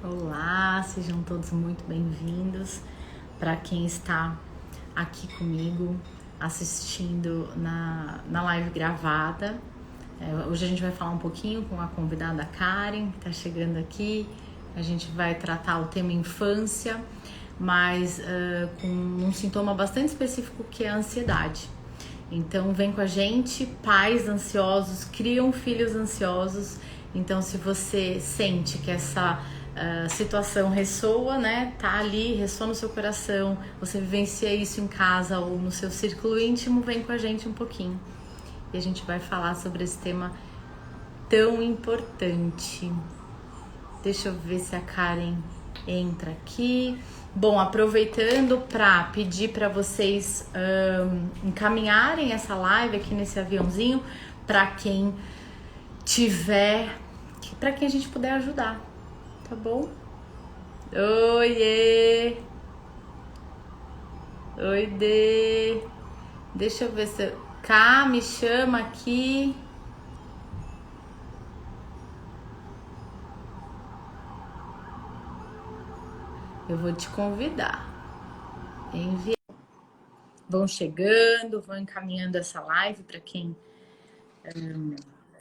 Olá, sejam todos muito bem-vindos. Para quem está aqui comigo assistindo na live gravada, hoje a gente vai falar um pouquinho com a convidada Karen, que está chegando aqui. A gente vai tratar o tema infância, mas com um sintoma bastante específico que é a ansiedade. Então vem com a gente, pais ansiosos criam filhos ansiosos. Então se você sente que essa situação ressoa, né, tá ali, ressoa no seu coração, você vivencia isso em casa ou no seu círculo íntimo, vem com a gente um pouquinho. E a gente vai falar sobre esse tema tão importante. Deixa eu ver se a Karen entra aqui. Bom, aproveitando para pedir para vocês encaminharem essa live aqui nesse aviãozinho para quem tiver, para quem a gente puder ajudar, tá bom? Oiê! Oi, Dê! Deixa eu ver se... Cá, me chama aqui. Eu vou te convidar. Enviar. Vão chegando, vão encaminhando essa live para quem...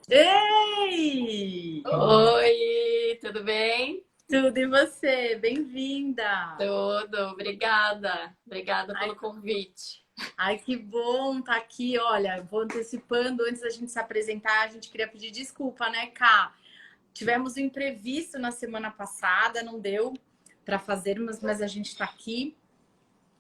Ei! Oi, tudo bem? Tudo e você? Bem-vinda! Tudo, obrigada. Obrigada pelo convite. Ai, que bom tá aqui. Olha, vou antecipando, antes da gente se apresentar, a gente queria pedir desculpa, né, Ká? Tivemos um imprevisto na semana passada, não deu para fazermos, mas a gente está aqui.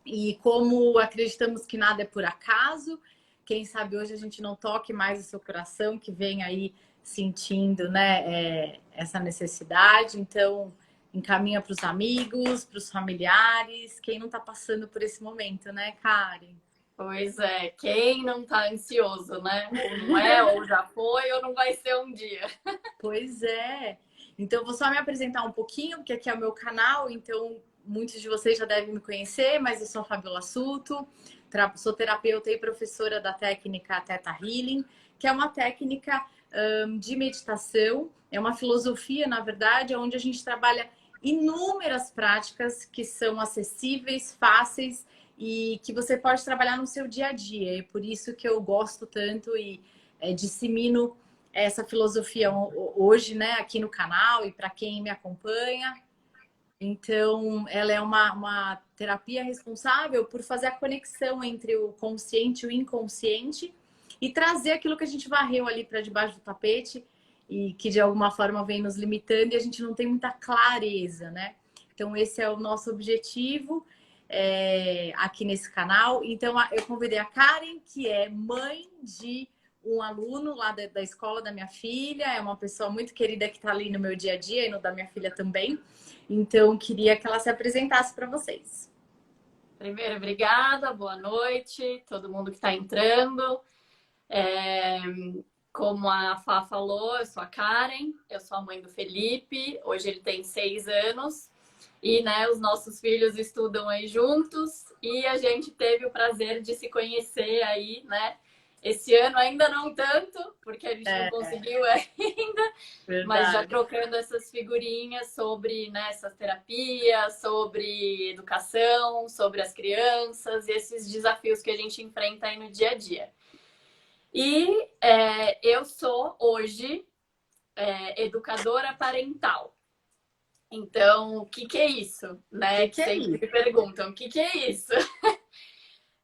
E como acreditamos que nada é por acaso, quem sabe hoje a gente não toque mais o seu coração, que vem aí sentindo, né, essa necessidade. Então, encaminha para os amigos, para os familiares, quem não está passando por esse momento, né, Karen? Pois é, quem não tá ansioso, né? Ou não é, ou já foi, ou não vai ser um dia. Pois é. Então, eu vou só me apresentar um pouquinho, porque aqui é o meu canal, então muitos de vocês já devem me conhecer, mas eu sou a Fabiola Suto, sou terapeuta e professora da técnica Theta Healing, que é uma técnica de meditação, é uma filosofia, na verdade, onde a gente trabalha inúmeras práticas que são acessíveis, fáceis e que você pode trabalhar no seu dia a dia. É por isso que eu gosto tanto e dissemino essa filosofia hoje, né, aqui no canal e para quem me acompanha. Então, ela é uma terapia responsável por fazer a conexão entre o consciente e o inconsciente e trazer aquilo que a gente varreu ali para debaixo do tapete e que de alguma forma vem nos limitando e a gente não tem muita clareza, né? Então, esse é o nosso objetivo aqui nesse canal. Então, eu convidei a Karen, que é mãe de um aluno lá da escola da minha filha, é uma pessoa muito querida que está ali no meu dia a dia e no da minha filha também. Então, queria que ela se apresentasse para vocês. Primeiro, obrigada, boa noite, todo mundo que está entrando. Como a Fá falou, eu sou a Karen, eu sou a mãe do Felipe, hoje ele tem 6 anos. E, né, os nossos filhos estudam aí juntos e a gente teve o prazer de se conhecer aí, né? Esse ano ainda não tanto, porque a gente não conseguiu ainda, mas já Verdade. trocando essas figurinhas sobre, né, essas terapias, sobre educação, sobre as crianças e esses desafios que a gente enfrenta aí no dia a dia. E eu sou hoje educadora parental. Então, o que é isso? Né? Que Que é sempre isso? me perguntam, o que é isso?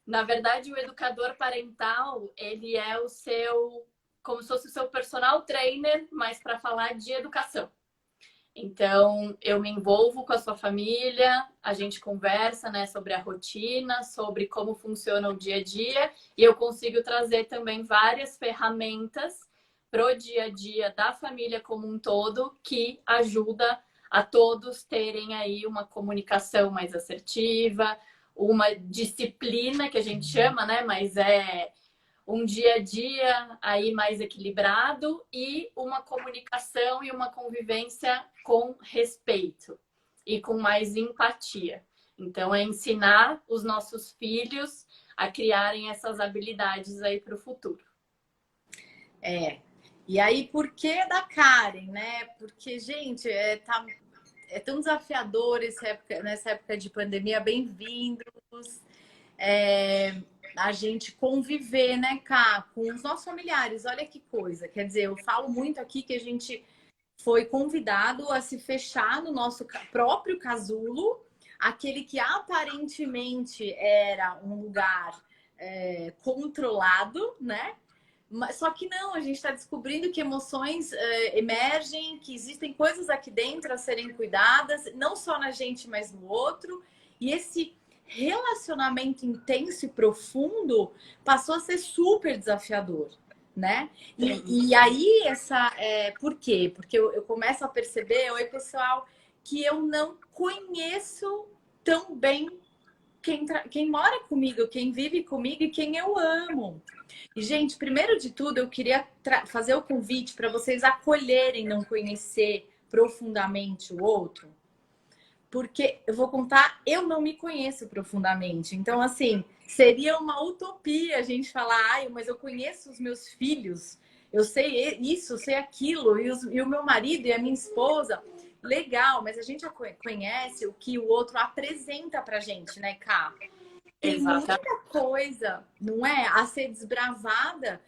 Na verdade, o educador parental, ele é o seu, como se fosse o seu personal trainer, mas para falar de educação. Então, eu me envolvo com a sua família, a gente conversa, né, sobre a rotina, sobre como funciona o dia a dia, e eu consigo trazer também várias ferramentas para o dia a dia da família como um todo, que ajuda a todos terem aí uma comunicação mais assertiva, uma disciplina que a gente chama, né, mas é um dia a dia aí mais equilibrado e uma comunicação e uma convivência com respeito e com mais empatia. Então, é ensinar os nossos filhos a criarem essas habilidades aí para o futuro. E aí, por que da Karen, né? Porque, gente, é tão desafiador nessa época de pandemia. Bem-vindos. A gente conviver, né, Cá, com os nossos familiares. Olha que coisa. Quer dizer, eu falo muito aqui que a gente foi convidado a se fechar no nosso próprio casulo, aquele que aparentemente era um lugar controlado, né? Só que não, a gente está descobrindo que emoções emergem, que existem coisas aqui dentro a serem cuidadas, não só na gente, mas no outro. E esse relacionamento intenso e profundo passou a ser super desafiador, né? E aí, por quê? Porque eu começo a perceber, oi pessoal, que eu não conheço tão bem quem mora comigo, quem vive comigo e quem eu amo. E, gente, primeiro de tudo, eu queria fazer o convite para vocês acolherem não conhecer profundamente o outro. Porque eu vou contar, eu não me conheço profundamente. Então, assim, seria uma utopia a gente falar, ai, mas eu conheço os meus filhos, eu sei isso, eu sei aquilo, e o meu marido e a minha esposa. Legal, mas a gente conhece o que o outro apresenta pra gente, né, Cá? Tem muita coisa, não é? A ser desbravada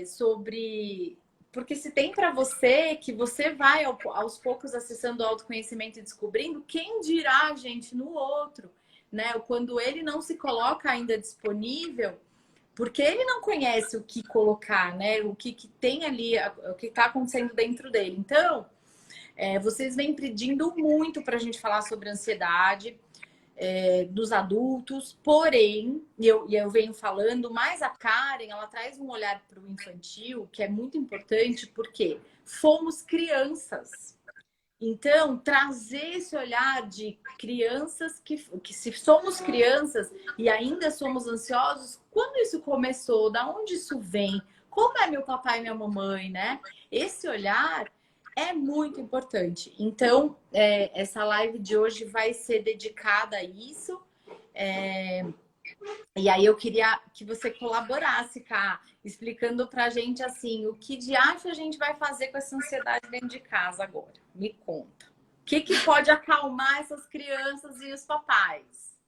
sobre. Porque se tem para você que você vai aos poucos acessando o autoconhecimento e descobrindo, quem dirá, gente, no outro, né? Quando ele não se coloca ainda disponível, porque ele não conhece o que colocar, né? O que tem ali, o que está acontecendo dentro dele. Então, vocês vêm pedindo muito para a gente falar sobre ansiedade. Dos adultos, porém, eu venho falando, mas a Karen, ela traz um olhar para o infantil, que é muito importante, porque fomos crianças. Então, trazer esse olhar de crianças que se somos crianças e ainda somos ansiosos, quando isso começou? Da onde isso vem? Como é meu papai e minha mamãe, né? Esse olhar é muito importante. Então, essa live de hoje vai ser dedicada a isso. E aí eu queria que você colaborasse, Cá, explicando pra gente assim, o que de acho a gente vai fazer com essa ansiedade dentro de casa agora? Me conta. O que pode acalmar essas crianças e os papais?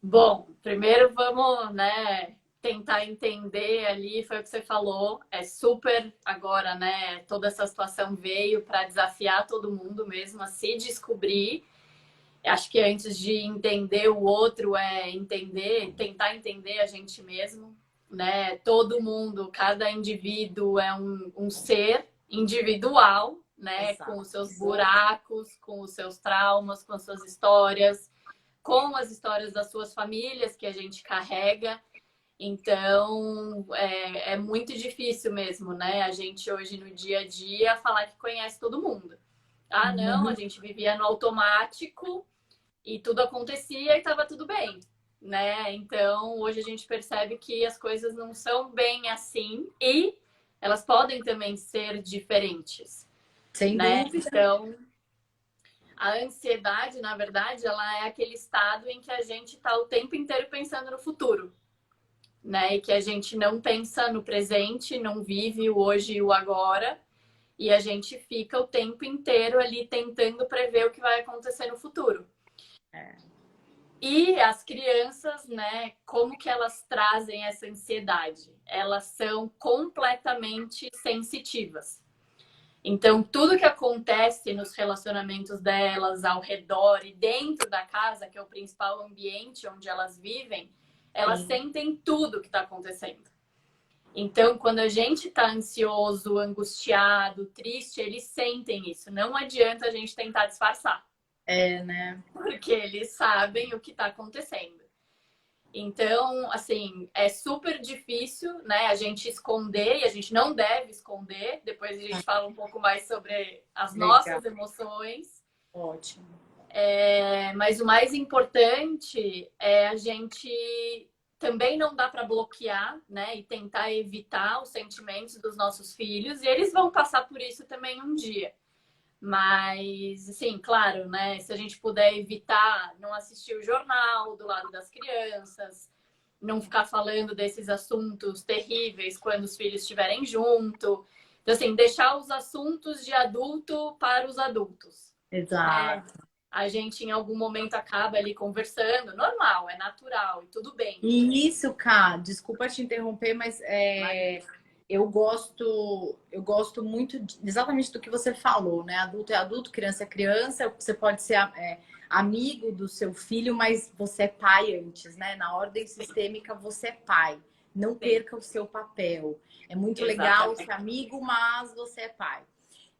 Bom, primeiro vamos, né, tentar entender ali, foi o que você falou, é super agora, né, toda essa situação veio para desafiar todo mundo mesmo a se descobrir. Acho que antes de entender o outro tentar entender a gente mesmo, né? Todo mundo, cada indivíduo é um ser individual, né? Exato. Com os seus buracos, com os seus traumas, com as suas histórias, com as histórias das suas famílias que a gente carrega. Então, é muito difícil mesmo, né? A gente hoje no dia a dia falar que conhece todo mundo. Ah, não, a gente vivia no automático e tudo acontecia e estava tudo bem, né? Então, hoje a gente percebe que as coisas não são bem assim e elas podem também ser diferentes. Sem né? dúvida. Então, a ansiedade, na verdade, ela é aquele estado em que a gente está o tempo inteiro pensando no futuro, né? E que a gente não pensa no presente, não vive o hoje e o agora, e a gente fica o tempo inteiro ali tentando prever o que vai acontecer no futuro. E as crianças, né, como que elas trazem essa ansiedade? Elas são completamente sensitivas. Então, tudo que acontece nos relacionamentos delas, ao redor e dentro da casa, que é o principal ambiente onde elas vivem, elas sentem tudo que está acontecendo. Então, quando a gente está ansioso, angustiado, triste, eles sentem isso. Não adianta a gente tentar disfarçar. Né? Porque eles sabem o que está acontecendo. Então, assim, é super difícil, né, a gente esconder, e a gente não deve esconder. Depois a gente fala um pouco mais sobre as nossas emoções. Ótimo. Mas o mais importante é a gente também não dá para bloquear, né, e tentar evitar os sentimentos dos nossos filhos, e eles vão passar por isso também um dia. Mas, assim, claro, né? Se a gente puder evitar não assistir o jornal do lado das crianças, não ficar falando desses assuntos terríveis quando os filhos estiverem junto. Então, assim, deixar os assuntos de adulto para os adultos. né? Exato. A gente em algum momento acaba ali conversando, normal, é natural e tudo bem. E isso, Ká, desculpa te interromper, mas eu gosto muito exatamente do que você falou, né? Adulto é adulto, criança é criança. Você pode ser amigo do seu filho, mas você é pai antes, né? Na ordem sistêmica, você é pai. Não perca o seu papel. É muito legal Exatamente. ser amigo, mas você é pai.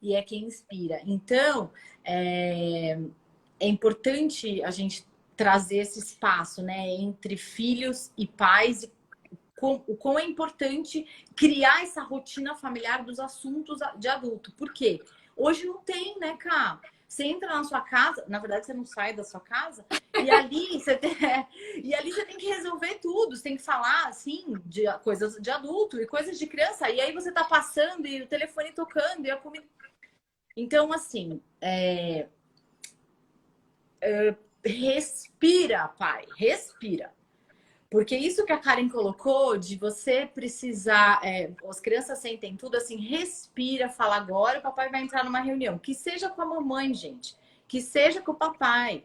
E é quem inspira. Então, é importante a gente trazer esse espaço, né, entre filhos e pais, e o quão é importante criar essa rotina familiar dos assuntos de adulto. Por quê? Hoje não tem, né, Cá? Você entra na sua casa, na verdade você não sai da sua casa, e ali você tem, e ali você tem que resolver tudo, você tem que falar, assim, de coisas de adulto e coisas de criança, e aí você tá passando e o telefone tocando e a comida... Então, assim, respira, pai, respira. Porque isso que a Karen colocou, de você precisar, as crianças sentem tudo assim, respira, fala agora, o papai vai entrar numa reunião. Que seja com a mamãe, gente. Que seja com o papai.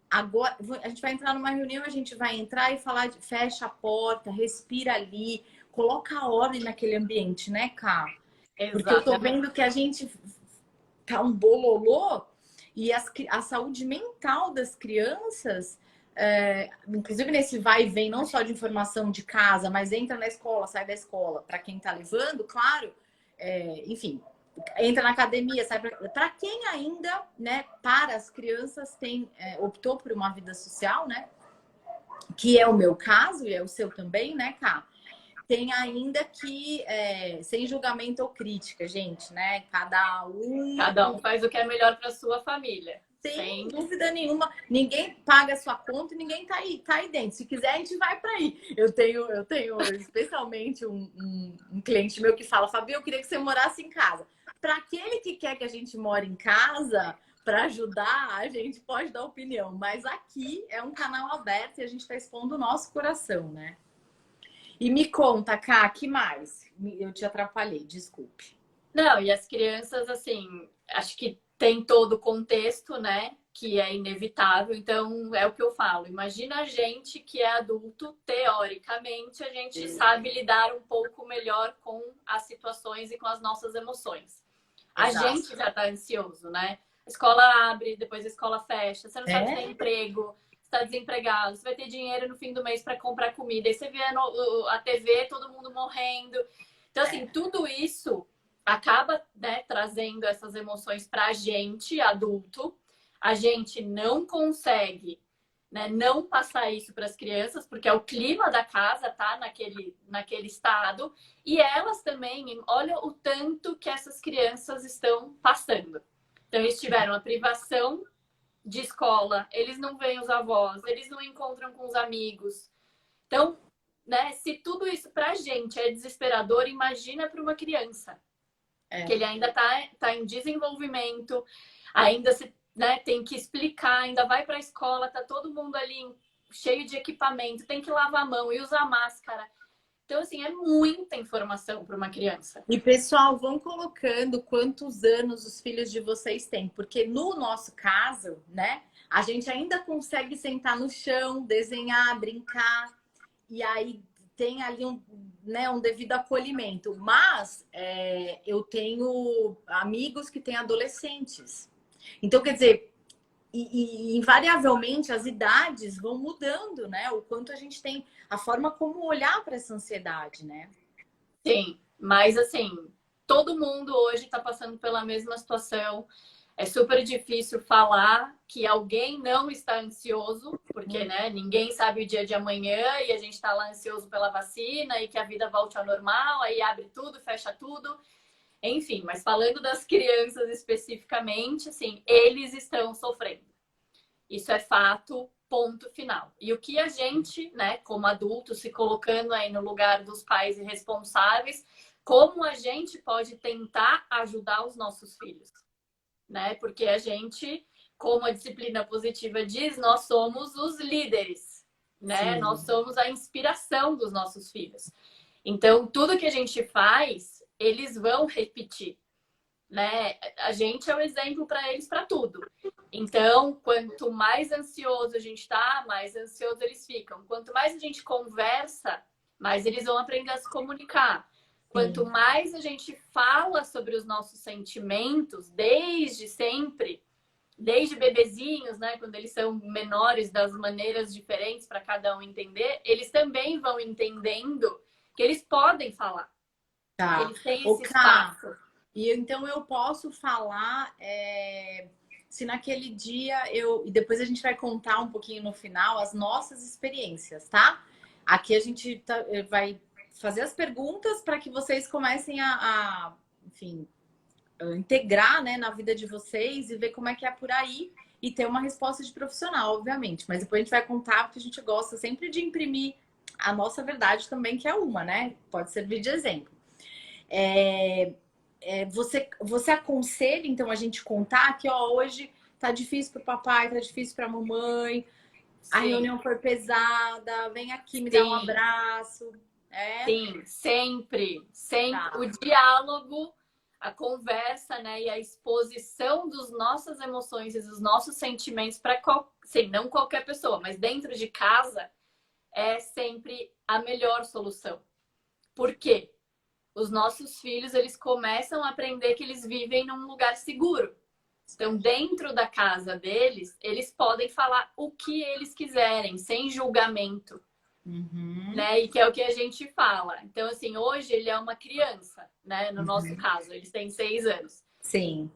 Agora, a gente vai entrar numa reunião, a gente vai entrar e falar, fecha a porta, respira ali, coloca a ordem naquele ambiente, né, Cá? Porque eu tô Exatamente. vendo que a gente tá um bololô e a saúde mental das crianças, inclusive nesse vai e vem, não só de informação de casa, mas entra na escola, sai da escola, para quem tá levando, claro, enfim, entra na academia, sai para quem ainda, né, para as crianças optou por uma vida social, né, que é o meu caso e é o seu também, né, Cá? Tem ainda que, sem julgamento ou crítica, gente, né? Cada um Cada um faz o que é melhor para sua família. sem Sem dúvida nenhuma. Ninguém paga a sua conta e ninguém tá aí dentro. Se quiser, a gente vai para aí. Eu tenho especialmente um cliente meu que fala, Fabi, eu queria que você morasse em casa. Para aquele que quer que a gente more em casa, para ajudar, a gente pode dar opinião. Mas aqui é um canal aberto e a gente está expondo o nosso coração, né? E me conta, Ká, que mais? Eu te atrapalhei, desculpe. Não, e as crianças, assim, acho que tem todo o contexto, né? Que é inevitável. Então, é o que eu falo. Imagina a gente que é adulto, teoricamente, a gente sabe lidar um pouco melhor com as situações e com as nossas emoções. A Exato. gente já tá ansioso, né? A escola abre, depois a escola fecha, você não sabe se tem É? emprego, está desempregado, você vai ter dinheiro no fim do mês para comprar comida, aí você vê a TV, todo mundo morrendo. Então, assim, tudo isso acaba, né, trazendo essas emoções para a gente, adulto. A gente não consegue, né, não passar isso para as crianças, porque é o clima da casa tá naquele estado. E elas também, olha o tanto que essas crianças estão passando. Então, eles tiveram a privação de escola, eles não veem os avós, eles não encontram com os amigos. Então, né, se tudo isso para a gente é desesperador, imagina para uma criança que ele ainda tá em desenvolvimento, ainda se, né, tem que explicar, ainda vai para a escola, tá todo mundo ali cheio de equipamento, tem que lavar a mão e usar máscara. Então, assim, é muita informação para uma criança. E pessoal, vão colocando quantos anos os filhos de vocês têm, porque no nosso caso, né, a gente ainda consegue sentar no chão, desenhar, brincar, e aí tem ali né, um devido acolhimento. Mas eu tenho amigos que têm adolescentes. Então, quer dizer, invariavelmente as idades vão mudando, né? O quanto a gente tem, a forma como olhar para essa ansiedade, né? Sim, mas assim, todo mundo hoje está passando pela mesma situação. É super difícil falar que alguém não está ansioso, porque né, ninguém sabe o dia de amanhã e a gente está lá ansioso pela vacina e que a vida volte ao normal, aí abre tudo, fecha tudo. Enfim, mas falando das crianças especificamente, assim, eles estão sofrendo. Isso é fato, ponto final. E o que a gente, né, como adultos, se colocando aí no lugar dos pais irresponsáveis, como a gente pode tentar ajudar os nossos filhos, né? Porque a gente, como a disciplina positiva diz, nós somos os líderes, né? Sim. Nós somos a inspiração dos nossos filhos. Então, tudo que a gente faz, eles vão repetir, né? A gente é o exemplo para eles para tudo. Então, quanto mais ansioso a gente tá, mais ansioso eles ficam. Quanto mais a gente conversa, mais eles vão aprender a se comunicar. Quanto mais a gente fala sobre os nossos sentimentos, desde sempre, desde bebezinhos, né, quando eles são menores, das maneiras diferentes para cada um entender, eles também vão entendendo que eles podem falar. Tá. Eles têm Ô, esse Ká, espaço. e então eu posso falar se naquele dia eu. E depois a gente vai contar um pouquinho no final as nossas experiências, tá? Aqui a gente vai fazer as perguntas para que vocês comecem enfim, integrar, né, na vida de vocês e ver como é que é por aí e ter uma resposta de profissional, obviamente. Mas depois a gente vai contar porque a gente gosta sempre de imprimir a nossa verdade também, que é uma, né? Pode servir de exemplo. Você aconselha, então, a gente contar que, ó, hoje tá difícil pro papai, tá difícil pra mamãe, a Sim, reunião foi pesada, vem aqui me dar um sim, abraço. É? sim, sempre, sempre. Tá. O diálogo, a conversa, né, e a exposição das nossas emoções e dos nossos sentimentos para sim, não qualquer pessoa, mas dentro de casa é sempre a melhor solução. Por quê? Os nossos filhos, eles começam a aprender que eles vivem num lugar seguro. Então, dentro da casa deles, eles podem falar o que eles quiserem, sem julgamento, né? E que é o que a gente fala. Então, assim, hoje ele é uma criança, né? No nosso caso, eles têm 6 anos. Sim.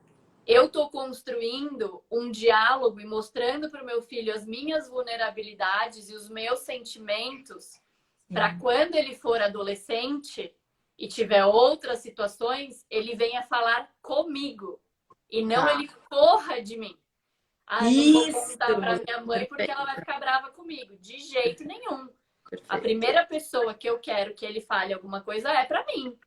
Eu estou construindo um diálogo e mostrando para o meu filho as minhas vulnerabilidades e os meus sentimentos para quando ele for adolescente e tiver outras situações, ele venha falar comigo e não ele corra de mim. Ah, não vou contar para minha mãe porque ela vai ficar brava comigo. De jeito nenhum. Perfeito. A primeira pessoa que eu quero que ele fale alguma coisa é para mim.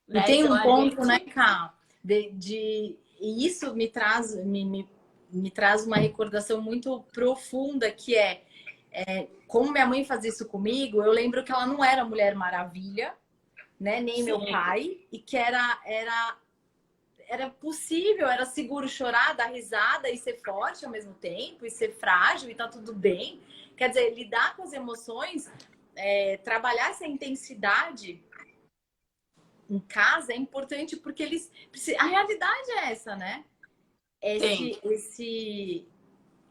E né? tem Então, um ponto, gente... né, Ká? E isso me traz uma recordação muito profunda, que como minha mãe fazia isso comigo, eu lembro que ela não era Mulher Maravilha, né? Nem Sim. meu pai, e que era possível, era seguro chorar, dar risada e ser forte ao mesmo tempo, e ser frágil e tá tudo bem. Quer dizer, lidar com as emoções, trabalhar essa intensidade em casa é importante porque a realidade é essa, né?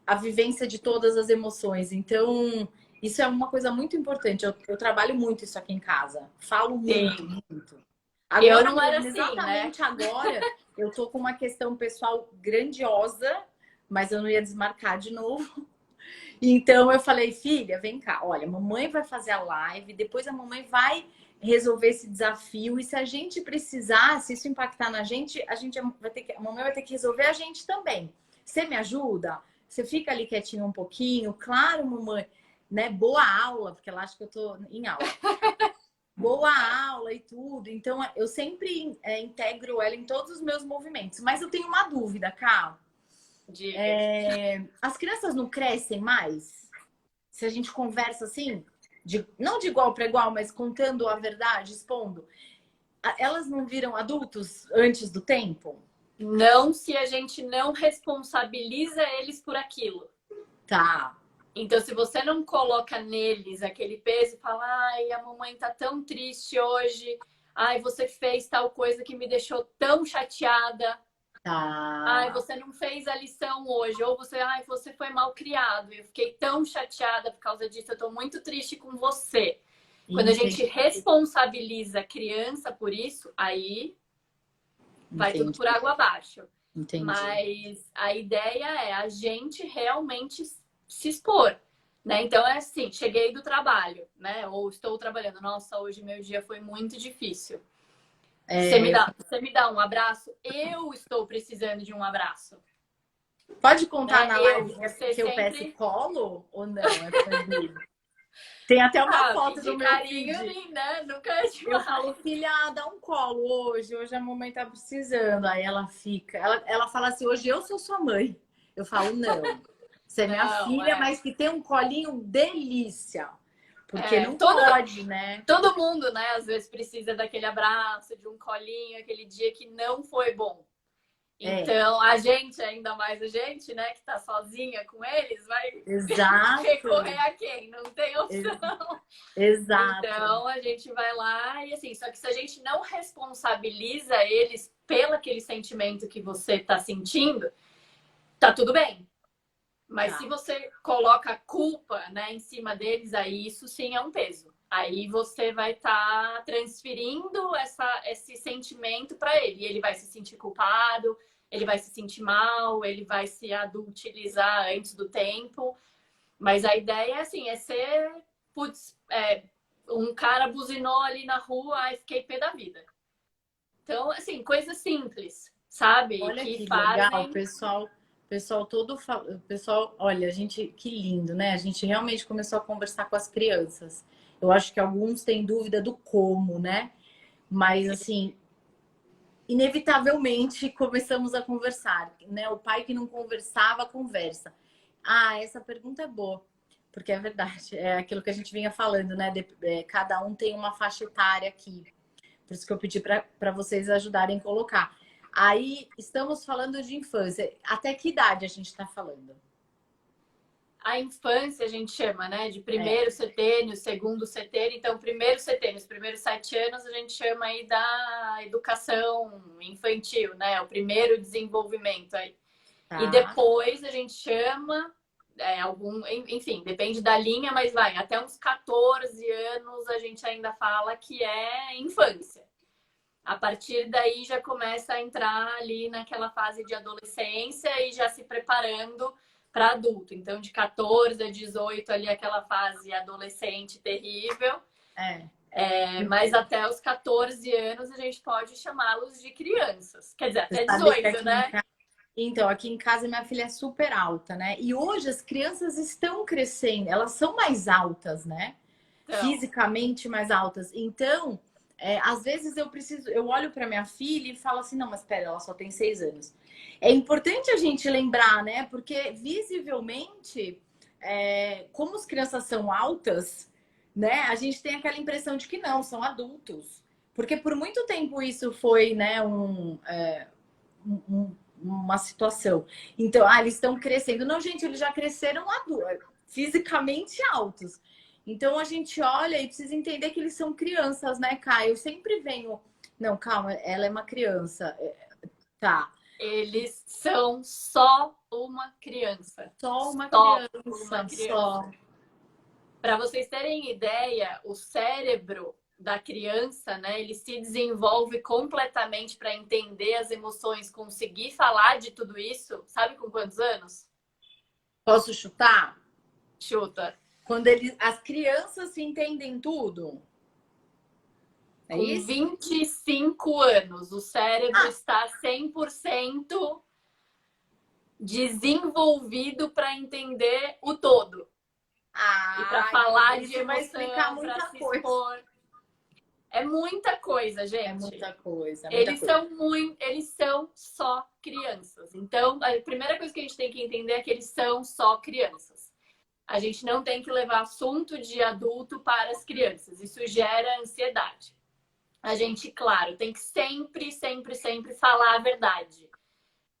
A vivência de todas as emoções. Então, isso é uma coisa muito importante. Eu trabalho muito isso aqui em casa. Falo muito, muito. Agora, eu não era assim, exatamente, né? agora, eu tô com uma questão pessoal grandiosa, mas eu não ia desmarcar de novo. Então eu falei, filha, vem cá, olha, mamãe vai fazer a live, depois a mamãe vai resolver esse desafio, e se a gente precisar, se isso impactar na gente, a mamãe vai ter que resolver a gente também. Você me ajuda? Você fica ali quietinho um pouquinho? Claro, mamãe, né? Boa aula, porque ela acha que eu tô em aula. Boa aula e tudo. Então eu sempre integro ela em todos os meus movimentos. Mas eu tenho uma dúvida, Cá. As crianças não crescem mais? Se a gente conversa assim, não de igual para igual, mas contando a verdade, expondo, elas não viram adultos antes do tempo? Não, se a gente não responsabiliza eles por aquilo. Tá. Então, se você não coloca neles aquele peso e fala, ai, a mamãe tá tão triste hoje, ai, você fez tal coisa que me deixou tão chateada. Tá. Ai, você não fez a lição hoje. Ou você foi mal criado. Eu fiquei tão chateada por causa disso. Eu tô muito triste com você. Quando a gente responsabiliza a criança por isso, aí vai tudo por água abaixo. Entendi. Mas a ideia é a gente realmente se expor. Né? Então é assim, cheguei do trabalho, né? Ou estou trabalhando. Nossa, hoje meu dia foi muito difícil. Você me dá um abraço? Eu estou precisando de um abraço. Pode contar na live que eu sempre... peço colo ou não? É proibido. Tem até uma foto do meu carinho, feed. né? Nunca é demais. Eu falo, filha, dá um colo hoje a mamãe tá precisando. Aí ela fica, ela fala assim, hoje eu sou sua mãe. Eu falo, não, você é minha filha, mas que tem um colinho delícia. Porque não pode, né? Todo mundo, né, às vezes precisa daquele abraço, de um colinho, aquele dia que não foi bom. É, Então, a gente, ainda mais a gente, né, que tá sozinha com eles, vai recorrer exato, a quem? Não tem ex- opção. exato. Então, a gente vai lá e assim, só que se a gente não responsabiliza eles pelo aquele sentimento que você tá sentindo, tá tudo bem. Mas se Tá. você coloca a culpa, né, em cima deles, aí isso sim é um peso. Aí você vai estar transferindo esse sentimento para ele. E ele vai se sentir culpado, ele vai se sentir mal, ele vai se adultilizar antes do tempo. Mas a ideia é assim, é ser, putz, um cara buzinou ali na rua, ai, fiquei pé da vida. Então, assim, coisas simples, sabe? Olha Que que legal, fazem. pessoal todo, pessoal, olha, a gente, que lindo, né? A gente realmente começou a conversar com as crianças. Eu acho que alguns têm dúvida do como, né? Mas assim, inevitavelmente começamos a conversar, né? O pai que não conversava, conversa. Ah, essa pergunta é boa, porque é verdade, é aquilo que a gente vinha falando, né? Cada um tem uma faixa etária aqui. Por isso que eu pedi para vocês ajudarem a colocar. Aí estamos falando de infância. Até que idade a gente está falando? A infância a gente chama, né? De É, primeiro setênio, segundo setênio. Então, primeiro setênio, os primeiros 7 anos a gente chama aí da educação infantil, né? O primeiro desenvolvimento aí. E tá. depois a gente chama enfim, depende da linha, mas vai, até uns 14 anos a gente ainda fala que é infância. A partir daí já começa a entrar ali naquela fase de adolescência e já se preparando para adulto. Então, de 14 a 18, ali aquela fase adolescente terrível. É. Mas até os 14 anos a gente pode chamá-los de crianças. Quer dizer, Você até sabe que 18, né? então, aqui em casa minha filha é super alta, né? E hoje as crianças estão crescendo, elas são mais altas, né? Então, Fisicamente mais altas. Então, às vezes eu olho para minha filha e falo assim, não, mas pera, ela só tem 6 anos. É importante a gente lembrar, né? Porque visivelmente, como as crianças são altas, né? A gente tem aquela impressão de que não, são adultos. Porque por muito tempo isso foi, né, uma situação. Então, eles estão crescendo. Não, gente, eles já cresceram fisicamente altos. Então a gente olha e precisa entender que eles são crianças, né, Caio? Eu sempre venho. Não, calma, ela é uma criança. Tá. eles são só uma criança. Só uma Só uma criança, criança. só. Para vocês terem ideia, o cérebro da criança, né, ele se desenvolve completamente para entender as emoções, conseguir falar de tudo isso. Sabe com quantos anos? Posso chutar? Chuta. Quando as crianças se entendem tudo. É Com isso? 25 anos, o cérebro Ah, está 100% desenvolvido para entender o todo. E para então falar de isso vai explicar emoção, para muita se coisa. expor. É muita coisa, É gente. muita coisa, é muita Eles coisa. são muito, eles são só crianças. Então, a primeira coisa que a gente tem que entender é que eles são só crianças. A gente não tem que levar assunto de adulto para as crianças. Isso gera ansiedade. A gente, claro, tem que sempre, sempre, sempre falar a verdade.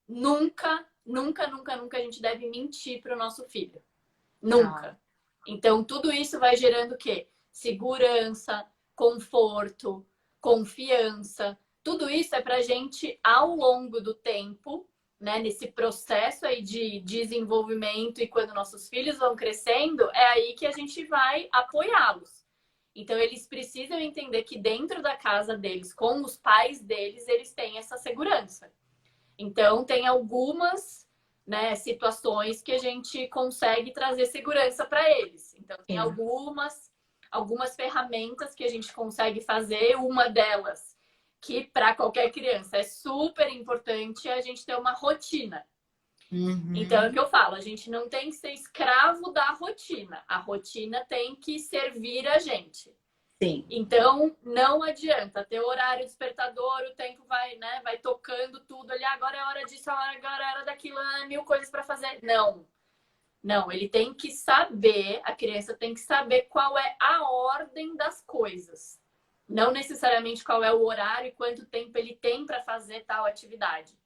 Nunca, nunca, nunca, nunca a gente deve mentir para o nosso filho. Tá. Nunca. Então, tudo isso vai gerando o quê? Segurança, conforto, confiança. Tudo isso é para a gente, ao longo do tempo, né, nesse processo aí de desenvolvimento e quando nossos filhos vão crescendo, é aí que a gente vai apoiá-los. Então, eles precisam entender que dentro da casa deles, com os pais deles, eles têm essa segurança. Então, tem algumas, né, situações que a gente consegue trazer segurança para eles. Então, tem Sim. algumas ferramentas que a gente consegue fazer. Uma delas, que para qualquer criança é super importante, é a gente ter uma rotina. Então, é o que Uhum. eu falo, a gente não tem que ser escravo da rotina. A rotina tem que servir a gente. Sim. Então, não adianta ter horário despertador, o tempo vai, né, vai tocando tudo ali, agora é hora disso, agora é hora daquilo, mil coisas para fazer. Não. Não, ele tem que saber, a criança tem que saber qual é a ordem das coisas. Não necessariamente qual é o horário e quanto tempo ele tem para fazer tal atividade.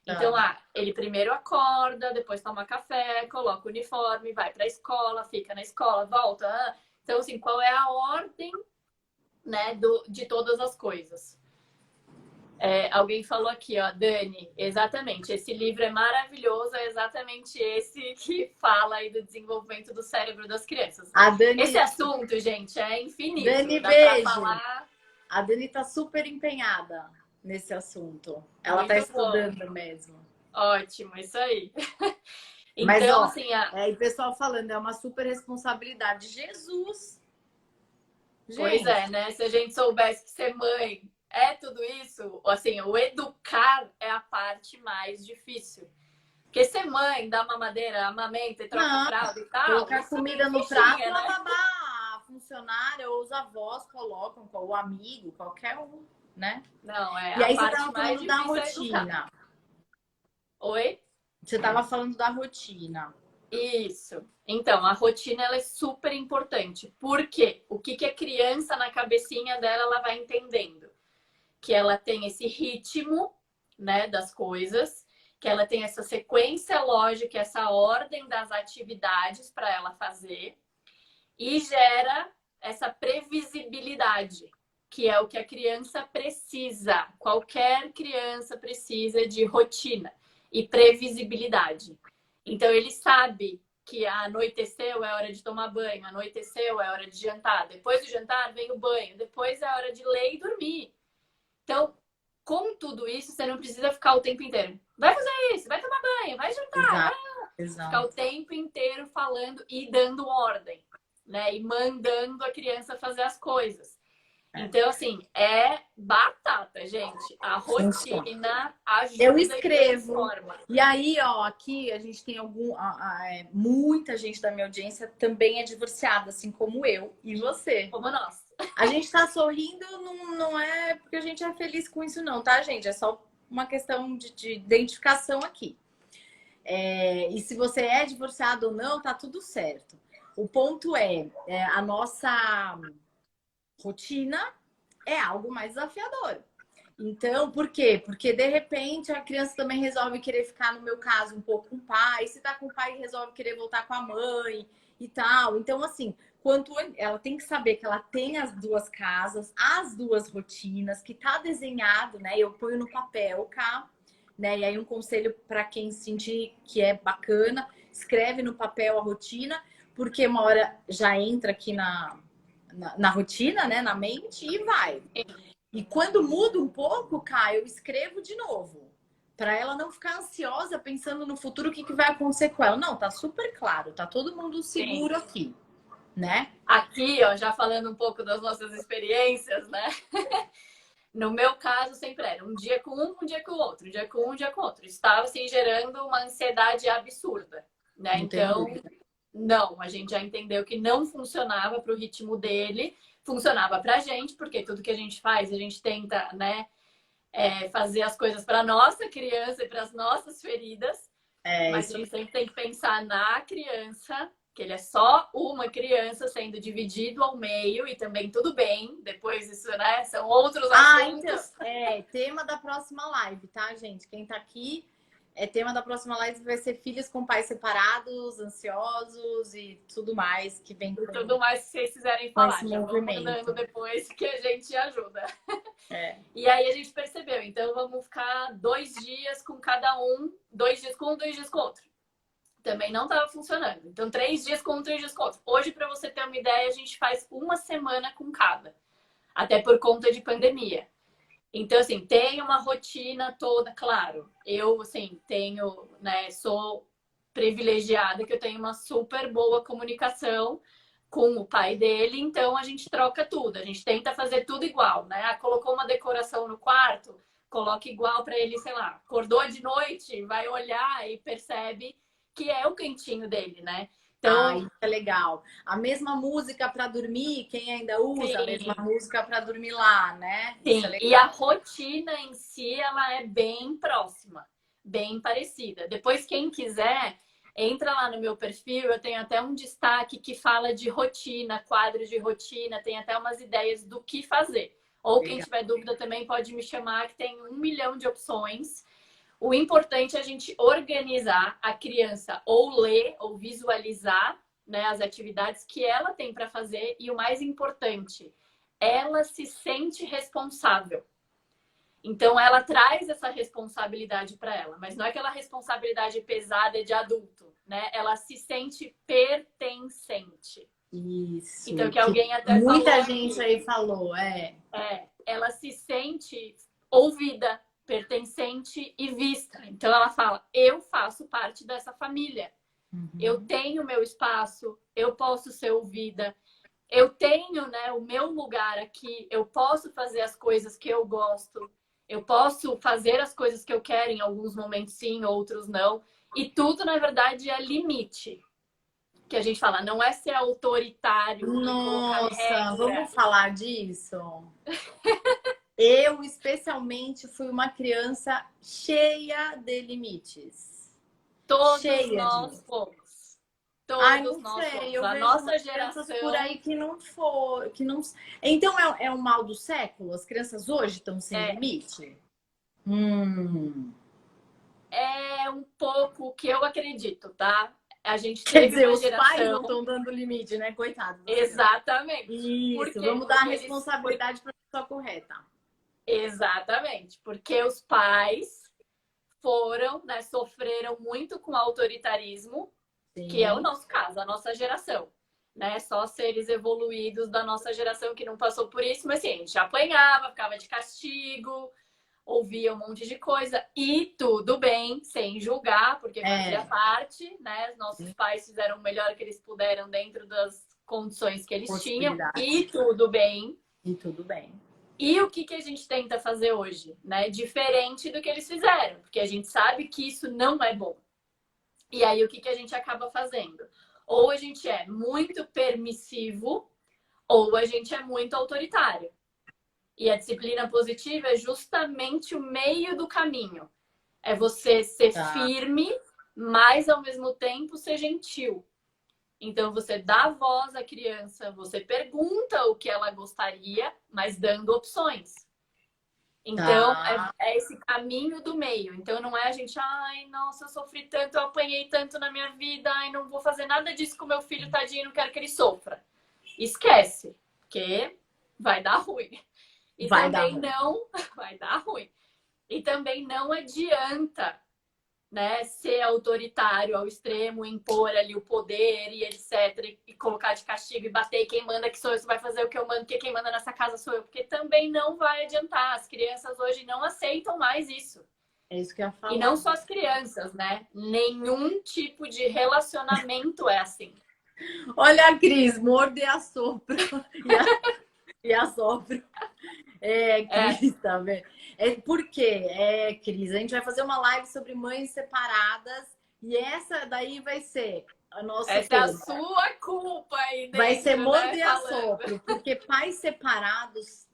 Então, ele primeiro acorda, depois toma café, coloca o uniforme, vai para a escola, fica na escola, volta. Então, assim, qual é a ordem, né, de todas as coisas? Alguém falou aqui, ó, Dani, exatamente, esse livro é maravilhoso, é exatamente esse que fala aí do desenvolvimento do cérebro das crianças. Esse assunto, gente, é infinito. Dani, dá pra falar... A Dani tá super empenhada nesse assunto. Ela tá estudando mesmo. Ótimo, isso aí. Então, mas, ó, assim... o pessoal falando, é uma super responsabilidade. Jesus! Gente. Pois é, né? Se a gente soubesse que ser mãe é tudo isso, assim, o educar é a parte mais difícil. Porque ser mãe, dá mamadeira, amamenta e troca fralda e tal... Colocar comida no prato, né? A funcionária ou os avós colocam, o amigo, qualquer um, né? Não, e aí você tava falando da rotina. Oi? Você tava falando da rotina. Isso. Então, a rotina ela é super importante. Por quê? O que a criança na cabecinha dela ela vai entendendo? Que ela tem esse ritmo, né, das coisas, que ela tem essa sequência lógica, essa ordem das atividades para ela fazer e gera essa previsibilidade, que é o que a criança precisa. Qualquer criança precisa de rotina e previsibilidade. Então, ele sabe que anoiteceu é hora de tomar banho, anoiteceu é hora de jantar, depois do jantar vem o banho, depois é hora de ler e dormir. Então, com tudo isso, você não precisa ficar o tempo inteiro. Vai fazer isso, vai tomar banho, vai jantar. Exato. Ficar o tempo inteiro falando e dando ordem, né? E mandando a criança fazer as coisas. Então, assim, é batata, gente. A rotina ajuda. Eu escrevo. E aí, ó, aqui a gente tem muita gente da minha audiência também é divorciada, assim como eu e você. Como nós. A gente tá sorrindo, não é porque a gente é feliz com isso, não, tá, gente? É só uma questão de identificação aqui. E se você é divorciado ou não, tá tudo certo. O ponto é a nossa rotina é algo mais desafiador. Então, por quê? Porque, de repente, a criança também resolve querer ficar, no meu caso, um pouco com o pai. Se tá com o pai, resolve querer voltar com a mãe e tal. Então, assim, ela tem que saber que ela tem as duas casas, as duas rotinas, que tá desenhado, né? Eu ponho no papel cá, né? E aí um conselho para quem sentir que é bacana, escreve no papel a rotina, porque uma hora já entra aqui na rotina, né? Na mente e vai. E quando muda um pouco, eu escrevo de novo. Para ela não ficar ansiosa pensando no futuro, o que vai acontecer com ela. Não, tá super claro, tá todo mundo seguro aqui, né? Aqui, ó, já falando um pouco das nossas experiências, né? No meu caso, sempre era um dia com um dia com o outro, um dia com um dia com o outro. Estava, assim, gerando uma ansiedade absurda, né? Então, não, a gente já entendeu que não funcionava para o ritmo dele, funcionava para a gente, porque tudo que a gente faz, a gente tenta, né, fazer as coisas para nossa criança e para as nossas feridas. Mas a gente sempre tem que pensar na criança, que ele é só uma criança sendo dividido ao meio e também tudo bem. Depois isso, né, são outros assuntos. Então, tema da próxima live, tá, gente? Quem tá aqui, tema da próxima live vai ser filhos com pais separados, ansiosos e tudo mais que vem. Tudo mais que vocês quiserem falar, já vão mandando depois que a gente ajuda. E aí a gente percebeu, então vamos ficar 2 dias com cada um, 2 dias com um, 2 dias com outro. Também não estava funcionando. Então, 3 dias com um, 3 dias com outro. Hoje, para você ter uma ideia, a gente faz 1 semana com cada. Até por conta de pandemia. Então, assim, tem uma rotina toda, claro. Eu, assim, tenho, né, sou privilegiada que eu tenho uma super boa comunicação com o pai dele, então a gente troca tudo. A gente tenta fazer tudo igual, né? Colocou uma decoração no quarto, coloca igual para ele, sei lá, acordou de noite, vai olhar e percebe que é o cantinho dele, né? Então, isso é legal. A mesma música para dormir, quem ainda usa a mesma música para dormir lá, né? Sim, e a rotina em si, ela é bem próxima, bem parecida. Depois, quem quiser, entra lá no meu perfil, eu tenho até um destaque que fala de rotina, quadros de rotina, tem até umas ideias do que fazer. Ou quem tiver dúvida também pode me chamar, que tem 1 milhão de opções. O importante é a gente organizar a criança ou ler ou visualizar, né, as atividades que ela tem para fazer e o mais importante, ela se sente responsável. Então ela traz essa responsabilidade para ela, mas não é aquela responsabilidade pesada de adulto, né? Ela se sente pertencente. Isso. Então que alguém até muita falou gente aqui, aí falou, ela se sente ouvida, pertencente e vista. Então ela fala: eu faço parte dessa família. Eu tenho meu espaço, eu posso ser ouvida, eu tenho, né, o meu lugar aqui, eu posso fazer as coisas que eu gosto, eu posso fazer as coisas que eu quero, em alguns momentos sim, outros não. E tudo, na verdade, é limite. Que a gente fala, não é ser autoritário e colocar Nossa, regra. vamos falar disso? Eu, especialmente, fui uma criança cheia de limites. Todos Cheia nós disso. fomos. Ai, Todos não nós sei, fomos. eu A vejo nossa umas crianças por geração aí que não for, que não. Então é o mal do século? As crianças hoje estão sem é, limite? Hum. é um pouco o que eu acredito, tá? A gente Quer teve dizer, uma os pais não geração. estão dando limite, né? Coitados das crianças. Exatamente. Por Isso, quê? vamos dar a Porque eles. responsabilidade para a pessoa correta. Exatamente. Porque os pais foram, né, sofreram muito com autoritarismo, que é o Sim. nosso caso, a nossa geração. Né? Só seres evoluídos da nossa geração que não passou por isso, mas assim, a gente apanhava, ficava de castigo, ouvia um monte de coisa e tudo bem, sem julgar, porque fazia parte, né? Nossos pais fizeram o melhor que eles puderam dentro das condições que eles tinham e Possibilidade. tudo bem. E tudo bem. E o que, que a gente tenta fazer hoje, né? Diferente do que eles fizeram, porque a gente sabe que isso não é bom. E aí o que, que a gente acaba fazendo? Ou a gente é muito permissivo, ou a gente é muito autoritário. E a disciplina positiva é justamente o meio do caminho. É você ser Tá. firme, mas ao mesmo tempo ser gentil. Então você dá voz à criança, você pergunta o que ela gostaria, mas dando opções. Então Tá. é esse caminho do meio. Então não é a gente, ai, nossa, eu sofri tanto, eu apanhei tanto na minha vida, ai, não vou fazer nada disso com meu filho, tadinho, não quero que ele sofra. Esquece, porque vai dar ruim. E Vai dar também ruim. não vai dar ruim. E também não adianta, né, ser autoritário ao extremo, impor ali o poder e etc. E colocar de castigo e bater. Quem manda que sou eu, você vai fazer o que eu mando, porque quem manda nessa casa sou eu. Porque também não vai adiantar. As crianças hoje não aceitam mais isso. É isso que eu ia E falar. não só as crianças, né? Nenhum tipo de relacionamento é assim. Olha a Cris, morde e assopro. E assopro. Cris, tá vendo? Por quê? Cris, a gente vai fazer uma live sobre mães separadas e essa daí vai ser o nosso Essa é a tema. sua culpa aí Vai ser dentro, morde né? e Falando. assopro, porque pais separados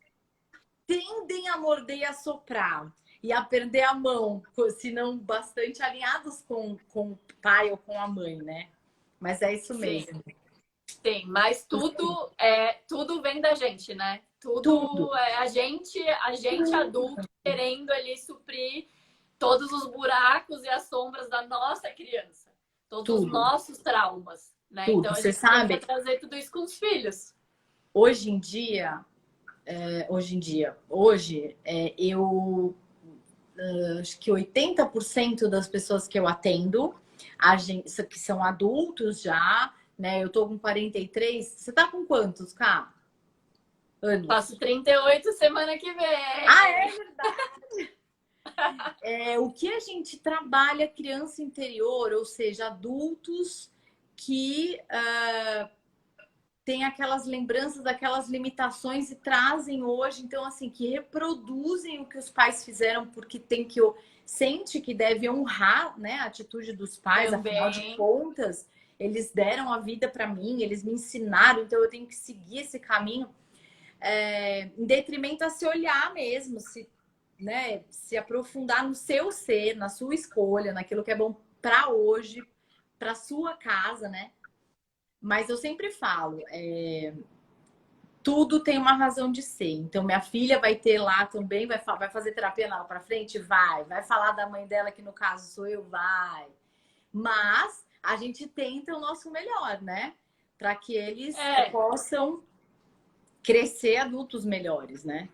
tendem a morder e assoprar e a perder a mão, se não bastante alinhados com o pai ou com a mãe, né? Mas é isso Sim. mesmo. Sim, mas tudo vem da gente, né? Tudo. Tudo é a gente adulto querendo ali suprir todos os buracos e as sombras da nossa criança, todos os Tudo. nossos traumas, né? Tudo. Então a Você gente tenta sabe, trazer tudo isso com os filhos. hoje em dia, eu acho que 80% das pessoas que eu atendo, que são adultos já, né? Eu tô com 43. Você tá com quantos, Cá? Faço Anos? 38 semana que vem. Ah, é verdade! O que a gente trabalha criança interior, ou seja, adultos que têm aquelas lembranças daquelas limitações e trazem hoje, então, assim, que reproduzem o que os pais fizeram, porque tem que sente que deve honrar, né, a atitude dos pais, afinal de Também. contas, eles deram a vida para mim, eles me ensinaram, então eu tenho que seguir esse caminho, em detrimento a se olhar mesmo, né, se aprofundar no seu ser, na sua escolha, naquilo que é bom para hoje, para sua casa, né? Mas eu sempre falo, tudo tem uma razão de ser. Então, minha filha vai ter lá também, vai fazer terapia lá pra frente? Vai falar da mãe dela, que no caso sou eu? Vai. Mas a gente tenta o nosso melhor, né? Para que eles possam crescer adultos melhores, né?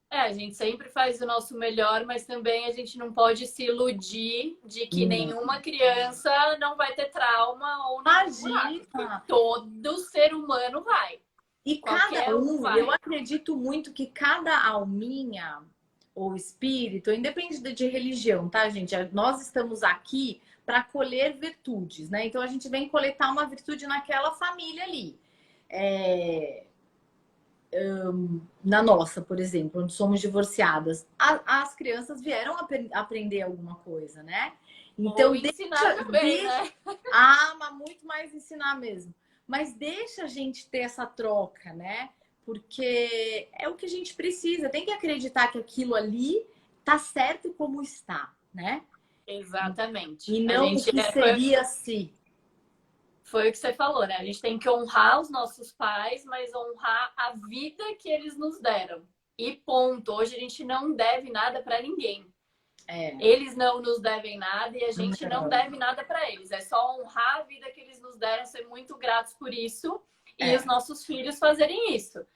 A gente sempre faz o nosso melhor, mas também a gente não pode se iludir de que nenhuma criança não vai ter trauma ou não. Imagina! Todo ser humano vai. E cada vai. Eu acredito muito que cada alminha ou espírito, independente de religião, tá, gente? Nós estamos aqui para colher virtudes, né? Então a gente vem coletar uma virtude naquela família ali. Na nossa, por exemplo, onde somos divorciadas, as crianças vieram aprender alguma coisa, né? Então, ou ensinar também, né? Mas muito mais ensinar mesmo. Mas deixa a gente ter essa troca, né? Porque é o que a gente precisa. Tem que acreditar que aquilo ali tá certo como está, né? Exatamente. E não o que seria se. Foi o que você falou, né? A gente tem que honrar os nossos pais, mas honrar a vida que eles nos deram. E ponto. Hoje a gente não deve nada para ninguém. Eles não nos devem nada e a gente não deve nada para eles. É só honrar a vida que eles nos deram, ser muito gratos por isso e os nossos filhos fazerem isso.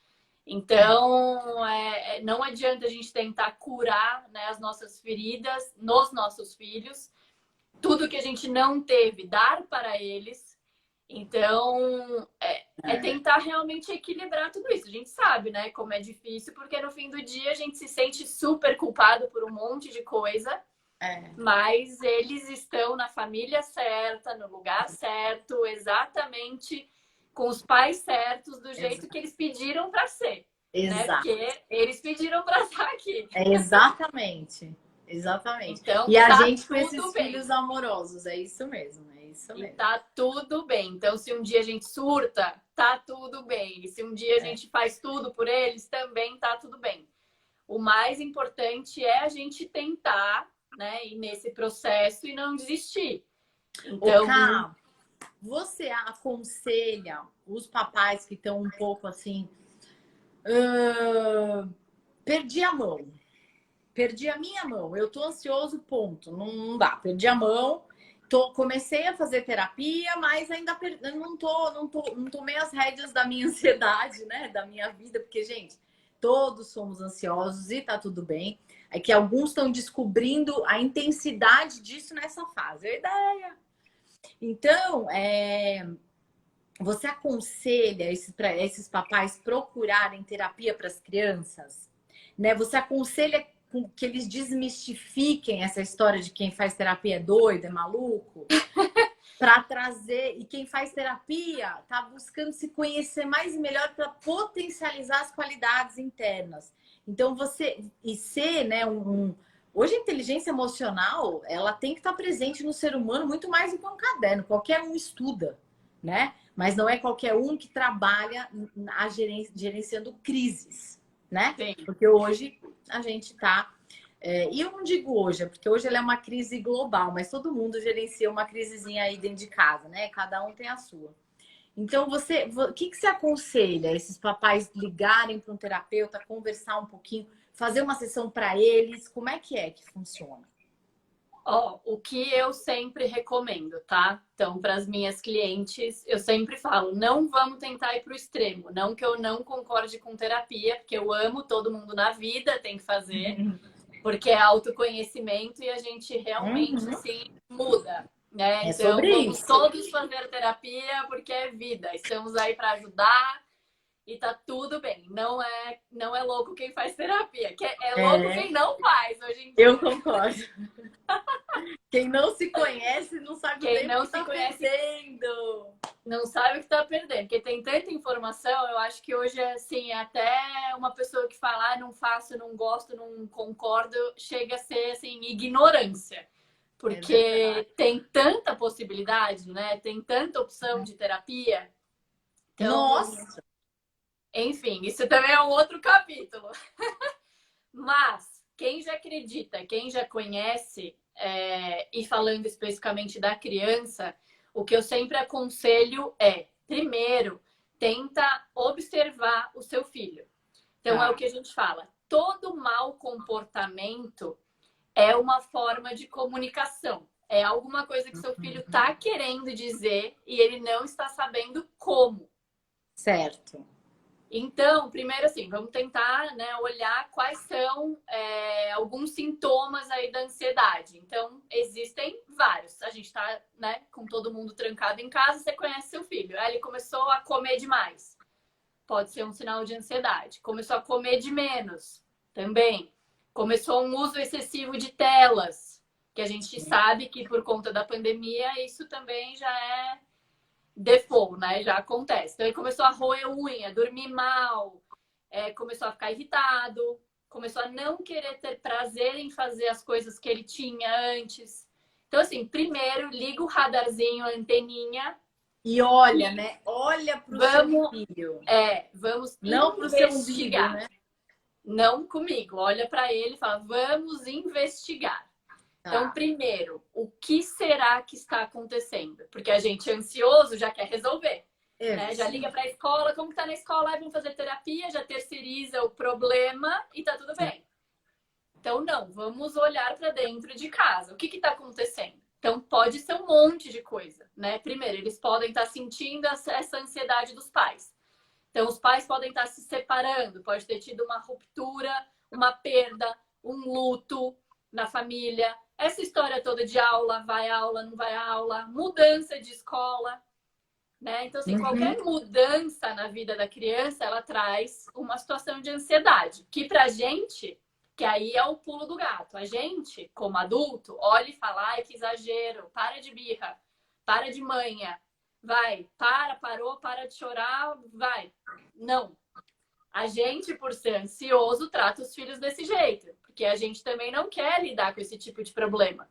Então, não adianta a gente tentar curar, né, as nossas feridas nos nossos filhos. Tudo que a gente não teve, dar para eles. Então, tentar realmente equilibrar tudo isso. A gente sabe, né, como é difícil, porque no fim do dia a gente se sente super culpado por um monte de coisa, mas eles estão na família certa, no lugar certo, exatamente com os pais certos, do jeito que eles pediram para ser. Né? Porque eles pediram para estar aqui. Exatamente. Então, e a gente com esses filhos amorosos, é isso mesmo. E tá tudo bem. Então, se um dia a gente surta, tá tudo bem. E se um dia a gente faz tudo por eles, também tá tudo bem. O mais importante é a gente tentar, né, ir nesse processo e não desistir. Então, Cá, você aconselha os papais que estão um pouco assim, perdi a mão, perdi a minha mão, eu tô ansioso, ponto, não dá, perdi a mão. Comecei a fazer terapia, mas ainda não tomei as rédeas da minha ansiedade, né? Da minha vida, porque, gente, todos somos ansiosos e tá tudo bem. É que alguns estão descobrindo a intensidade disso nessa fase. É a ideia. Então, você aconselha esses papais procurarem terapia para as crianças? Né? Você aconselha que eles desmistifiquem essa história de quem faz terapia é doido, é maluco, para trazer, e quem faz terapia tá buscando se conhecer mais e melhor para potencializar as qualidades internas. Então né, hoje a inteligência emocional, ela tem que estar presente no ser humano muito mais do que um caderno, qualquer um estuda, né? Mas não é qualquer um que trabalha gerenciando crises, né? Sim. Porque hoje a gente tá... e eu não digo hoje, porque hoje ela é uma crise global, mas todo mundo gerencia uma crisezinha aí dentro de casa, né? Cada um tem a sua. Então, o que você aconselha esses papais ligarem para um terapeuta, conversar um pouquinho, fazer uma sessão para eles? Como é que funciona? O que eu sempre recomendo, tá? Então, para as minhas clientes, eu sempre falo, não vamos tentar ir para o extremo. Não que eu não concorde com terapia, porque eu amo todo mundo na vida, tem que fazer, porque é autoconhecimento e a gente realmente, assim, muda, né? Então, vamos todos fazer terapia, porque é vida. Estamos aí para ajudar e tá tudo bem. Não é louco quem faz terapia, é louco quem não faz hoje em dia. Eu concordo. Quem não se conhece não sabe o que está perdendo. Não sabe o que está perdendo. Porque tem tanta informação, eu acho que hoje, assim, até uma pessoa que fala, não faço, não gosto, não concordo, chega a ser, assim, ignorância. Porque tem tanta possibilidade, né? Tem tanta opção de terapia. Então, nossa! Enfim, isso também é um outro capítulo. Mas, quem já acredita, quem já conhece... e falando especificamente da criança, o que eu sempre aconselho primeiro, tenta observar o seu filho. Então, é o que a gente fala. Todo mau comportamento é uma forma de comunicação. É alguma coisa que seu filho está querendo dizer e ele não está sabendo como. Certo. Então, primeiro assim, vamos tentar, né, olhar quais são alguns sintomas aí da ansiedade. Então, existem vários. A gente está, né, com todo mundo trancado em casa, você conhece seu filho. Ele começou a comer demais. Pode ser um sinal de ansiedade. Começou a comer de menos. Também. Começou um uso excessivo de telas. Que a gente sabe que por conta da pandemia, isso também já é default, né? Já acontece. Então, ele começou a roer unha, dormir mal, começou a ficar irritado, começou a não querer ter prazer em fazer as coisas que ele tinha antes. Então, assim, primeiro, liga o radarzinho, a anteninha. E olha, né? Olha pro seu filho. Vamos não pro seu umbigo, né? Não comigo. Olha para ele e fala, vamos investigar. Então, primeiro, o que será que está acontecendo? Porque a gente ansioso já quer resolver. Né? Já liga para a escola, como que tá na escola? Vamos fazer terapia, já terceiriza o problema e tá tudo bem. Então, não, vamos olhar para dentro de casa. O que está acontecendo? Então, pode ser um monte de coisa, né? Primeiro, eles podem estar sentindo essa ansiedade dos pais. Então, os pais podem estar se separando, pode ter tido uma ruptura, uma perda, um luto na família. Essa história toda de aula, não vai aula, mudança de escola, né? Então, assim, qualquer mudança na vida da criança, ela traz uma situação de ansiedade, que pra gente, que aí é o pulo do gato. A gente, como adulto, olha e fala, ai, que exagero, para de birra, para de manha, vai, parou, para de chorar, vai. Não. A gente, por ser ansioso, trata os filhos desse jeito. Porque a gente também não quer lidar com esse tipo de problema.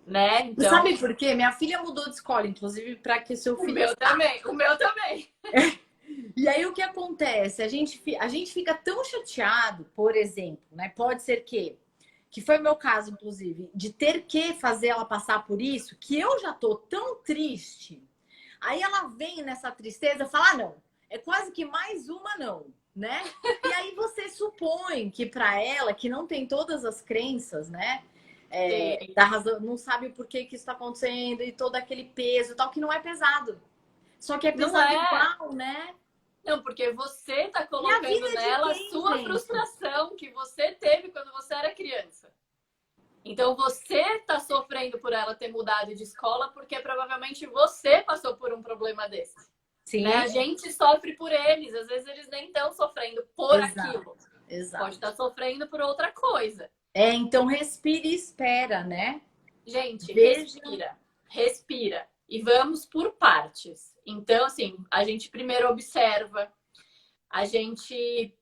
Né? Então... Sabe por quê? Minha filha mudou de escola, inclusive, para que seu filho... O meu também. E aí, o que acontece? A gente fica tão chateado, por exemplo, né? Pode ser que foi o meu caso, inclusive, de ter que fazer ela passar por isso, que eu já tô tão triste. Aí ela vem nessa tristeza e fala, não, é quase que mais uma não, né? E aí você supõe que para ela, que não tem todas as crenças, né? Da razão, não sabe o porquê que isso está acontecendo e todo aquele peso e tal, que não é pesado. Só que é pesado igual, né? Não, porque você tá colocando nela a sua frustração que você teve quando você era criança. Então você tá sofrendo por ela ter mudado de escola porque provavelmente você passou por um problema desse. Sim. Né? A gente sofre por eles. Às vezes eles nem estão sofrendo por aquilo. Exato. Pode estar sofrendo por outra coisa. Então respira e espera, né? Gente, respira. E vamos por partes. Então, assim, a gente primeiro observa, a gente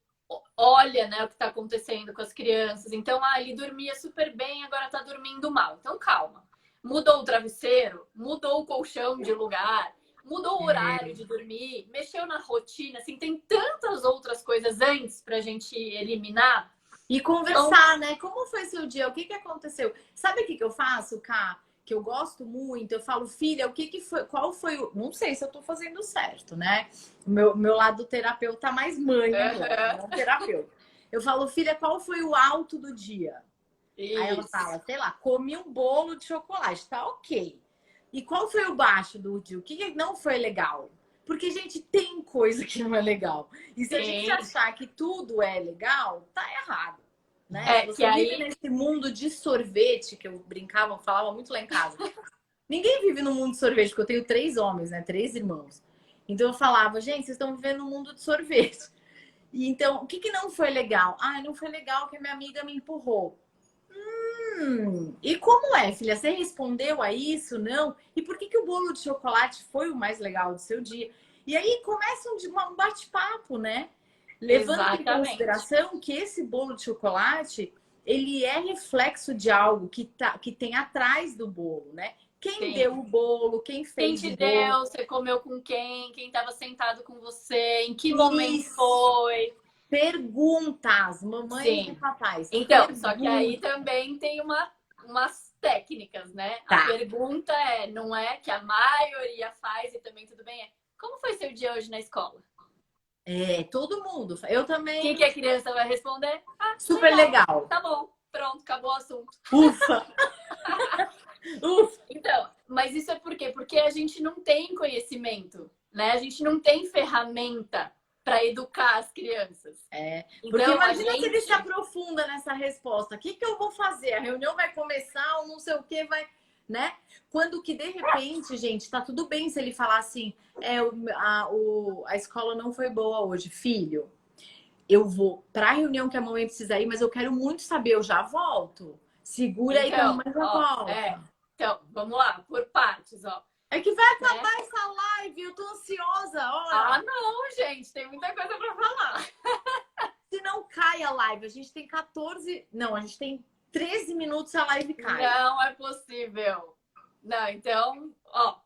olha, né, o que está acontecendo com as crianças. Então, ele dormia super bem, agora está dormindo mal. Então, calma. Mudou o travesseiro, mudou o colchão de lugar, mudou o horário de dormir, mexeu na rotina. Assim, tem tantas outras coisas antes para a gente eliminar. E conversar, né? Como foi seu dia? O que aconteceu? Sabe o que eu faço, Ká? Que eu gosto muito, eu falo, filha, o que foi, qual foi o... Não sei se eu tô fazendo certo, né? O meu lado terapeuta mais mãe agora, não terapeuta. Eu falo, filha, qual foi o alto do dia? Isso. Aí ela fala, sei lá, comi um bolo de chocolate, tá ok. E qual foi o baixo do dia? O que não foi legal? Porque, gente, tem coisa que não é legal. E se a gente achar que tudo é legal, tá errado. Né? Você vive nesse mundo de sorvete, que eu brincava, falava muito lá em casa. Ninguém vive no mundo de sorvete, porque eu tenho 3 homens, né? 3 irmãos. Então eu falava, gente, vocês estão vivendo no mundo de sorvete. E então, o que não foi legal? Não foi legal que a minha amiga me empurrou. E como é, filha? Você respondeu a isso? Não? E por que o bolo de chocolate foi o mais legal do seu dia? E aí começa um bate-papo, né? Levando em consideração que esse bolo de chocolate, ele é reflexo de algo que tem atrás do bolo, né? Quem deu o bolo, quem fez o bolo. Quem te deu, você comeu com quem estava sentado com você, em que momento foi. Perguntas, mamãe e papais. Então, só que aí também tem umas técnicas, né? A pergunta não é que a maioria faz e também tudo bem, como foi seu dia hoje na escola? Todo mundo. Eu O também. que a criança vai responder? Ah, Super legal. tá bom, pronto, acabou o assunto. Ufa! Ufa! Então, mas isso é por quê? Porque a gente não tem conhecimento, né? A gente não tem ferramenta para educar as crianças. Porque Então, imagina se ele se aprofunda nessa resposta. O que eu vou fazer? A reunião vai começar ou não sei o que vai, né? Quando que de repente, gente, tá tudo bem se ele falar assim, a escola não foi boa hoje, filho. Eu vou para a reunião que a mamãe precisa ir, mas eu quero muito saber, eu já volto. Segura aí que a mamãe já volta. Então, vamos lá, por partes, ó. É que vai acabar essa live, eu tô ansiosa, olha. Ah, não, gente, tem muita coisa para falar. Se não cai a live, a gente tem 14... Não, a gente tem 13 minutos a live cai. Não é possível. Não, então, ó,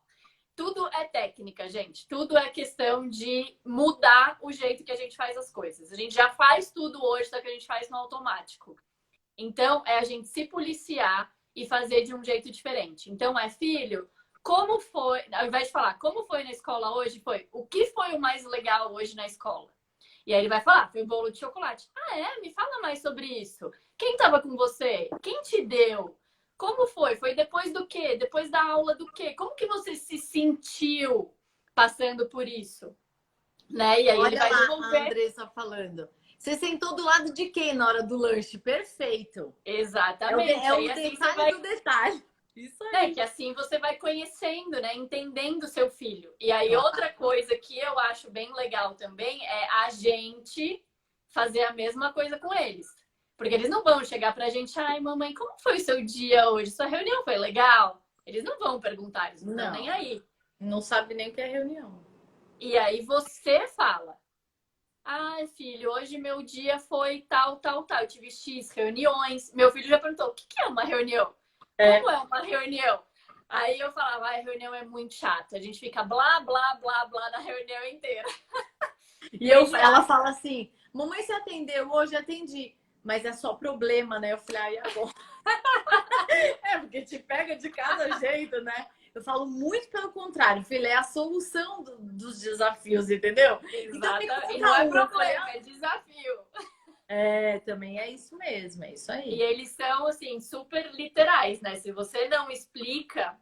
tudo é técnica, gente. Tudo é questão de mudar o jeito que a gente faz as coisas. A gente já faz tudo hoje, só que a gente faz no automático. Então, é a gente se policiar e fazer de um jeito diferente. Então, filho, como foi... Ao invés de falar como foi na escola hoje, foi o que foi o mais legal hoje na escola? E aí ele vai falar, foi um bolo de chocolate. Ah, me fala mais sobre isso. Quem estava com você? Quem te deu? Como foi? Foi depois do quê? Depois da aula do quê? Como que você se sentiu passando por isso? Né? E aí olha ele vai lá, devolver. a Andressa falando. Você sentou do lado de quem na hora do lanche? Perfeito. Exatamente. É o assim detalhe do detalhe. Isso aí. Que assim você vai conhecendo, né? Entendendo o seu filho. E aí outra coisa que eu acho bem legal também é a gente fazer a mesma coisa com eles. Porque eles não vão chegar pra gente, ai, mamãe, como foi o seu dia hoje? Sua reunião foi legal? Eles não vão perguntar, eles não estão nem aí. Não sabe nem o que é reunião. E aí você fala, ai, filho, hoje meu dia foi tal, tal, tal. Eu tive X reuniões. Meu filho já perguntou, o que é uma reunião? Como é uma reunião? Aí eu falava, a reunião é muito chata. A gente fica blá, blá, blá, blá na reunião inteira. E ela fala assim, mamãe, você atendeu hoje? Atendi. Mas é só problema, né? Eu falei, ai, agora. Porque te pega de cada jeito, né? Eu falo muito pelo contrário, filho, é a solução dos desafios, entendeu? Então, e não é problema, é desafio. Também é isso mesmo, é isso aí. E eles são, assim, super literais, né? Se você não explica,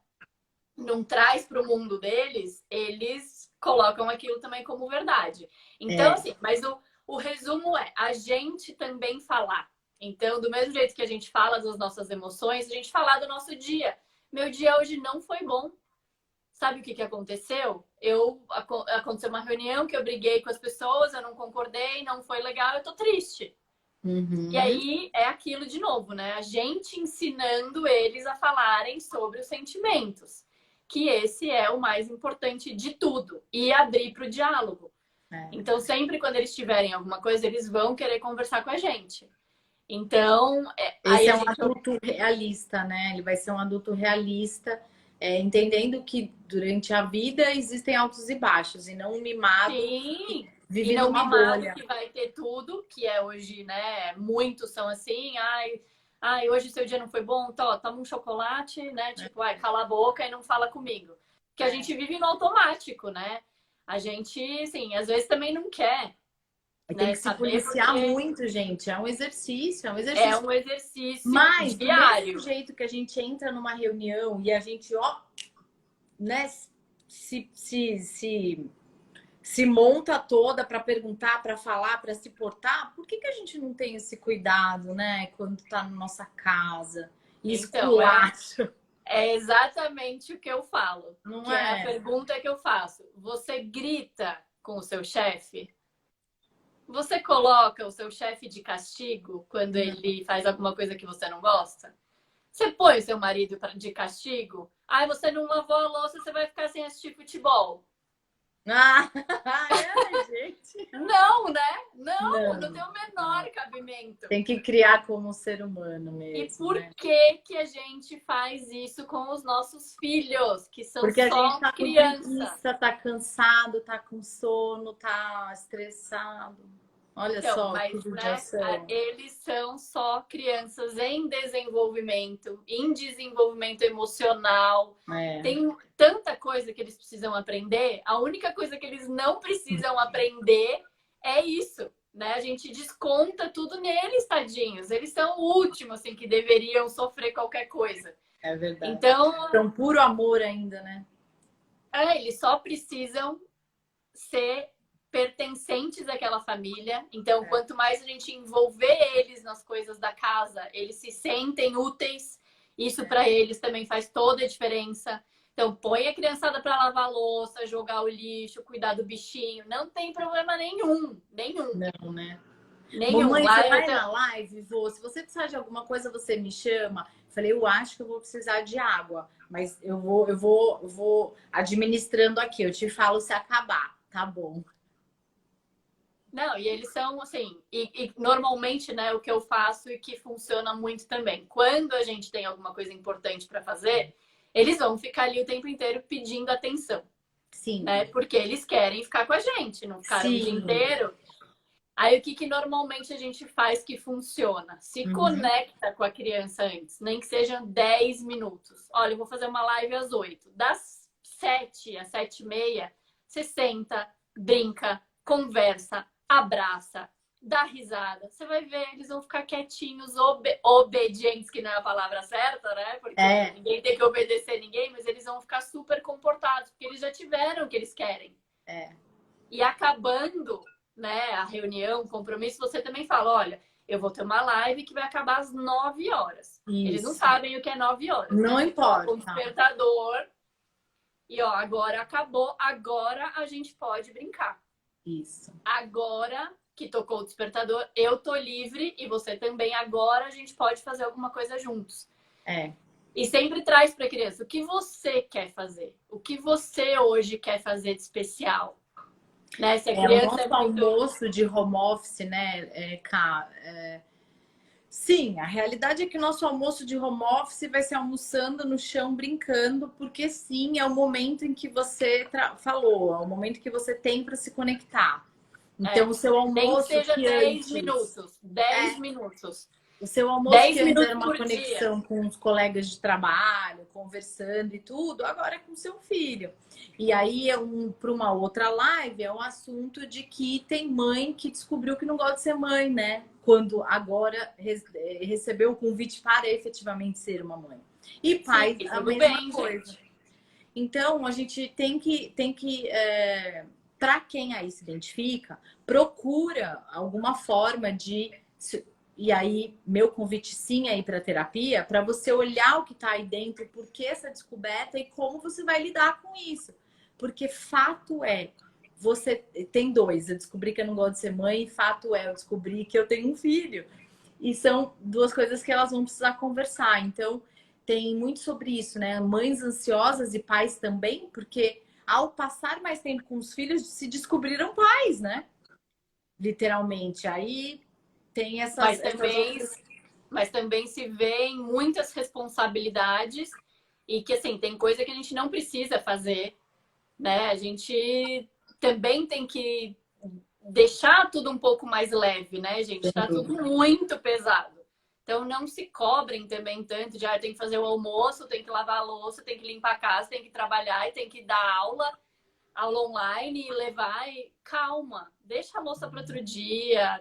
não traz para o mundo deles, eles colocam aquilo também como verdade. Então, assim, mas o resumo é a gente também falar. Então, do mesmo jeito que a gente fala das nossas emoções, a gente falar do nosso dia. Meu dia hoje não foi bom. Sabe o que aconteceu? Aconteceu uma reunião que eu briguei com as pessoas, eu não concordei, não foi legal, eu tô triste. Uhum. E aí é aquilo de novo, né? A gente ensinando eles a falarem sobre os sentimentos. Que esse é o mais importante de tudo. E abrir para o diálogo. Então, sempre quando eles tiverem alguma coisa, eles vão querer conversar com a gente. Então, esse é um adulto realista, né? Ele vai ser um adulto realista, entendendo que durante a vida existem altos e baixos, e não um mimado. Sim, vivendo e não uma mimado bolha. que vai ter tudo, que é hoje, né? Muitos são assim, ai, hoje seu dia não foi bom, toma um chocolate, né? Tipo, cala a boca e não fala comigo. Que a gente vive no automático, né? A gente, assim, às vezes também não quer. Tem que se policiar muito, gente. É um exercício, é um exercício. É um exercício Mas, diário. do mesmo jeito que a gente entra numa reunião e a gente, né, se monta toda para perguntar, para falar, para se portar, por que a gente não tem esse cuidado, né? Quando tá na nossa casa? Então, é exatamente o que eu falo. Não que é a pergunta que eu faço. Você grita com o seu chefe? Você coloca o seu chefe de castigo quando ele faz alguma coisa que você não gosta? Você põe o seu marido de castigo? Ai, você não lavou a louça, você vai ficar sem assistir futebol. Gente. Não, né? Não tem o menor cabimento. Tem que criar como ser humano mesmo. E por que a gente faz isso com os nossos filhos, que são Porque só a gente tá crianças? Com preguiça, tá cansado, tá com sono, tá estressado. Olha Então, só, que mas, né, judiação. eles são só crianças em desenvolvimento emocional. É, Tem tanta coisa que eles precisam aprender. A única coisa que eles não precisam aprender é isso, né? A gente desconta tudo neles, tadinhos. Eles são o último, assim, que deveriam sofrer qualquer coisa. é verdade. Então, Então, puro amor ainda, né? eles só precisam ser pertencentes àquela família. Então, É. quanto mais a gente envolver eles nas coisas da casa, eles se sentem úteis. Isso para eles também faz toda a diferença. Então, põe a criançada para lavar a louça, jogar o lixo, cuidar do bichinho. Não tem problema nenhum. Nenhum. Não, né? Nenhum. Mamãe, você Lá eu vai tenho... na live, vô? Se você precisar de alguma coisa, você me chama. Falei, eu acho que eu vou precisar de água, mas eu vou administrando aqui. Eu te falo se acabar, tá bom? Não, e eles são assim, e normalmente, né, o que eu faço e que funciona muito também. Quando a gente tem alguma coisa importante para fazer, eles vão ficar ali o tempo inteiro pedindo atenção, Sim, né? Porque eles querem ficar com a gente, não ficaram o dia sim. inteiro. Aí o que normalmente a gente faz que funciona? Se Uhum. conecta com a criança antes, nem que sejam 10 minutos. Olha, eu vou fazer uma live às 8. Das 7 às 7h30, você senta, brinca, conversa, abraça, dá risada. Você vai ver, eles vão ficar quietinhos, obedientes, que não é a palavra certa, né? Porque É, ninguém tem que obedecer ninguém, mas eles vão ficar super comportados, porque eles já tiveram o que eles querem. é, E acabando, né, a reunião, o compromisso, você também fala, olha, eu vou ter uma live que vai acabar às 9 horas. Eles não isso. sabem o que é 9 horas, Não né? Você coloca um importa. despertador e, ó, agora acabou, agora a gente pode brincar. Isso. Agora que tocou o despertador, eu tô livre e você também. Agora a gente pode fazer alguma coisa juntos. É. E sempre traz para a criança o que você quer fazer, o que você hoje quer fazer de especial. Né? Se a É, o criança é nosso muito. almoço de home office, né, Cá? Sim, a realidade é que o nosso almoço de home office vai ser almoçando no chão, brincando, porque sim, é o momento em que você falou, é o momento que você tem para se conectar. Então, É, o seu nem que almoço seja que 10 antes. minutos. 10 É, minutos. o seu almoço que 10 antes minutos era uma por dia. conexão com os colegas de trabalho, conversando e tudo, agora é com seu filho. E aí, para uma outra live, é um assunto de que tem mãe que descobriu que não gosta de ser mãe, né? Quando agora recebeu o convite para efetivamente ser uma mãe. E Sim, pai, e a tudo mesma bem, coisa. gente. Então, a gente tem que para quem aí se identifica, procura alguma forma de. E aí, meu convite sim aí para terapia, para você olhar o que está aí dentro, por que essa descoberta e como você vai lidar com isso. Porque fato é, você tem dois. Eu descobri que eu não gosto de ser mãe, e fato é, eu descobri que eu tenho um filho. E são duas coisas que elas vão precisar conversar. Então, tem muito sobre isso, né? Mães ansiosas e pais também, porque ao passar mais tempo com os filhos, se descobriram pais, né? Literalmente. Aí tem Mas essas também, outras. mas também se vê em muitas responsabilidades e que, assim, tem coisa que a gente não precisa fazer, né? A gente também tem que deixar tudo um pouco mais leve, né, gente? Tá tudo muito pesado. Então não se cobrem também tanto de tem que fazer o almoço, tem que lavar a louça, tem que limpar a casa, tem que trabalhar e tem que dar aula online e levar e calma, deixa a louça para outro dia.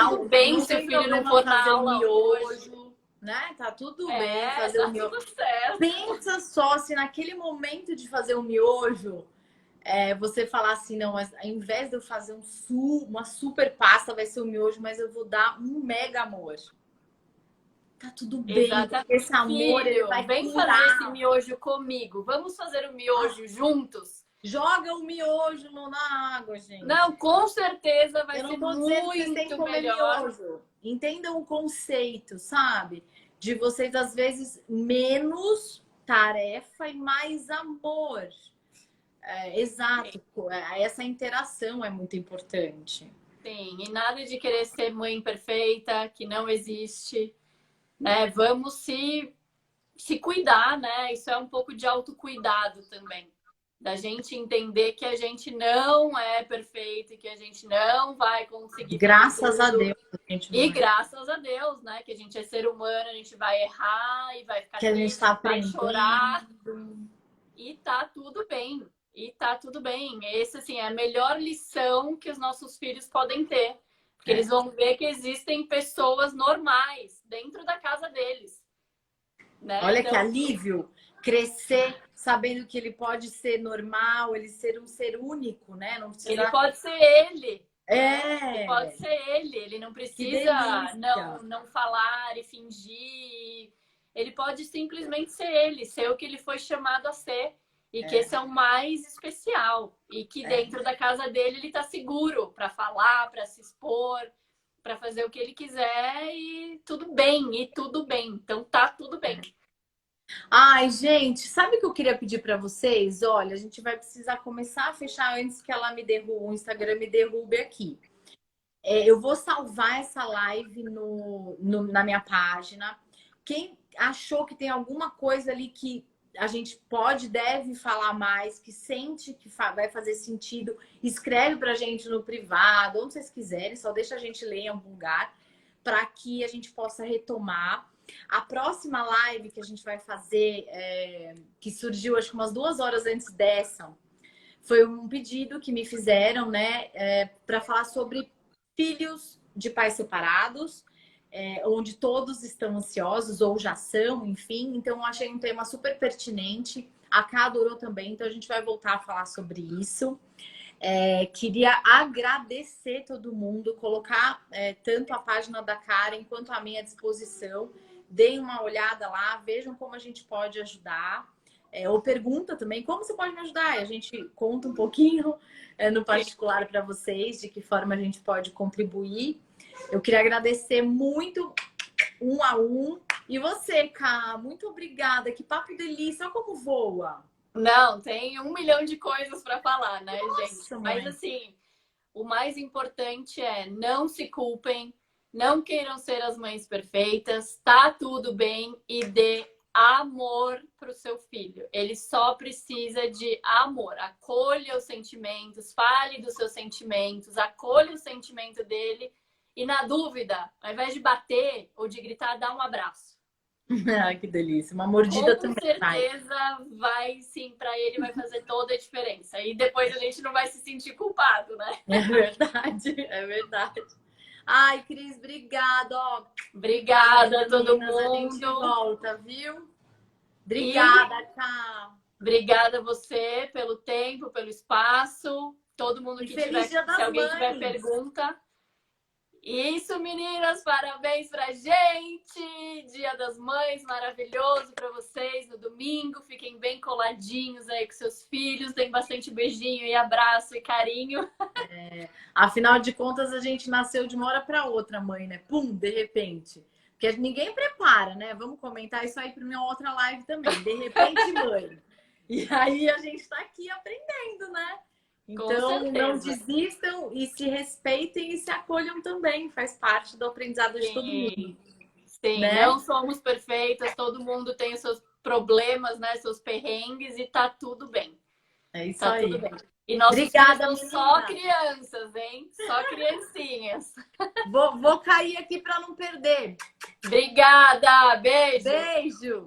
Tudo bem Não se o tem filho não problema for na fazer um aula hoje. miojo, né? Tá tudo bem É, fazer um tá miojo. tudo certo. Pensa só se naquele momento de fazer um miojo, você falar assim, não, mas ao invés de eu fazer uma super pasta, vai ser um miojo, mas eu vou dar um mega amor. Tá tudo bem, porque Exatamente. esse amor ele Filho, vai vem fazer esse curar. miojo comigo. Vamos fazer o miojo juntos? Joga o miojo na água, gente. Não, com certeza vai Eu não ser tô dizendo que vocês têm que muito comer melhor. miojo. Entendam o conceito, sabe? De vocês, às vezes, menos tarefa e mais amor. Exato. Essa interação é muito importante. Sim, e nada de querer ser mãe perfeita, que não existe, né? Vamos se cuidar, né? Isso é um pouco de autocuidado também. Da gente entender que a gente não é perfeito e que a gente não vai conseguir. Graças a Deus, a gente não E é. graças a Deus, né? Que a gente é ser humano, a gente vai errar e vai ficar Que a gente triste, está vai aprendendo. chorar. E tá tudo bem. E tá tudo bem. Esse, assim, é a melhor lição que os nossos filhos podem ter. Porque eles vão ver que existem pessoas normais dentro da casa deles. Né? Olha então, que alívio crescer sabendo que ele pode ser normal, ele ser um ser único, né? Não precisa... Ele pode ser ele. É. Ele pode ser ele. Ele não precisa não falar e fingir. Ele pode simplesmente ser ele, ser o que ele foi chamado a ser. E que esse é o mais especial. E que dentro da casa dele ele tá seguro para falar, para se expor, para fazer o que ele quiser e tudo bem, Então tá tudo bem. Ai, gente, sabe o que eu queria pedir para vocês? Olha, a gente vai precisar começar a fechar antes que ela me derrube, o Instagram me derrube aqui. Eu vou salvar essa live na minha página. Quem achou que tem alguma coisa ali que a gente deve falar mais, que sente que vai fazer sentido, escreve pra gente no privado, onde vocês quiserem, só deixa a gente ler em algum lugar, para que a gente possa retomar. A próxima live que a gente vai fazer, que surgiu acho que umas 2 horas antes dessa, foi um pedido que me fizeram, né, para falar sobre filhos de pais separados, onde todos estão ansiosos ou já são, enfim. Então, eu achei um tema super pertinente. A Ká adorou também, então a gente vai voltar a falar sobre isso. Queria agradecer todo mundo, colocar tanto a página da Karen quanto a minha à disposição. Deem uma olhada lá, vejam como a gente pode ajudar. Ou pergunta também como você pode me ajudar. A gente conta um pouquinho no particular para vocês de que forma a gente pode contribuir. Eu queria agradecer muito, um a um. E você, Ká, muito obrigada. Que papo delícia, olha como voa. Não, tem 1 milhão de coisas para falar, né, Nossa, gente? mãe. Mas assim, o mais importante é não se culpem, não queiram ser as mães perfeitas, tá tudo bem e dê amor para o seu filho. Ele só precisa de amor. Acolha os sentimentos, fale dos seus sentimentos, acolha o sentimento dele e, na dúvida, ao invés de bater ou de gritar, dá um abraço. Ah, que delícia. Uma mordida Com também. certeza vai sim, para ele vai fazer toda a diferença. E depois a gente não vai se sentir culpado, né? É verdade, é verdade. Ai, Cris, obrigada. Ó, Obrigada a todo meninas, a gente mundo. volta, viu? Obrigada, Ká. Obrigada a você pelo tempo, pelo espaço. Todo mundo que tiver, se alguém tiver pergunta. Isso, meninas, parabéns pra gente! Dia das Mães, maravilhoso pra vocês no domingo. Fiquem bem coladinhos aí com seus filhos, deem bastante beijinho e abraço e carinho. Afinal de contas, a gente nasceu de uma hora pra outra, mãe, né? Pum, de repente. Porque ninguém prepara, né? Vamos comentar isso aí pra minha outra live também. De repente, mãe. E aí a gente tá aqui aprendendo, né? Então, não desistam e se respeitem e se acolham também. Faz parte do aprendizado de todo mundo. Sim, né? Não somos perfeitas, todo mundo tem os seus problemas, né? Seus perrengues e tá tudo bem. É isso tá aí. Tudo bem. E nossos filhos são só crianças, hein? Só criancinhas. Vou cair aqui para não perder. Obrigada! Beijo! Beijo!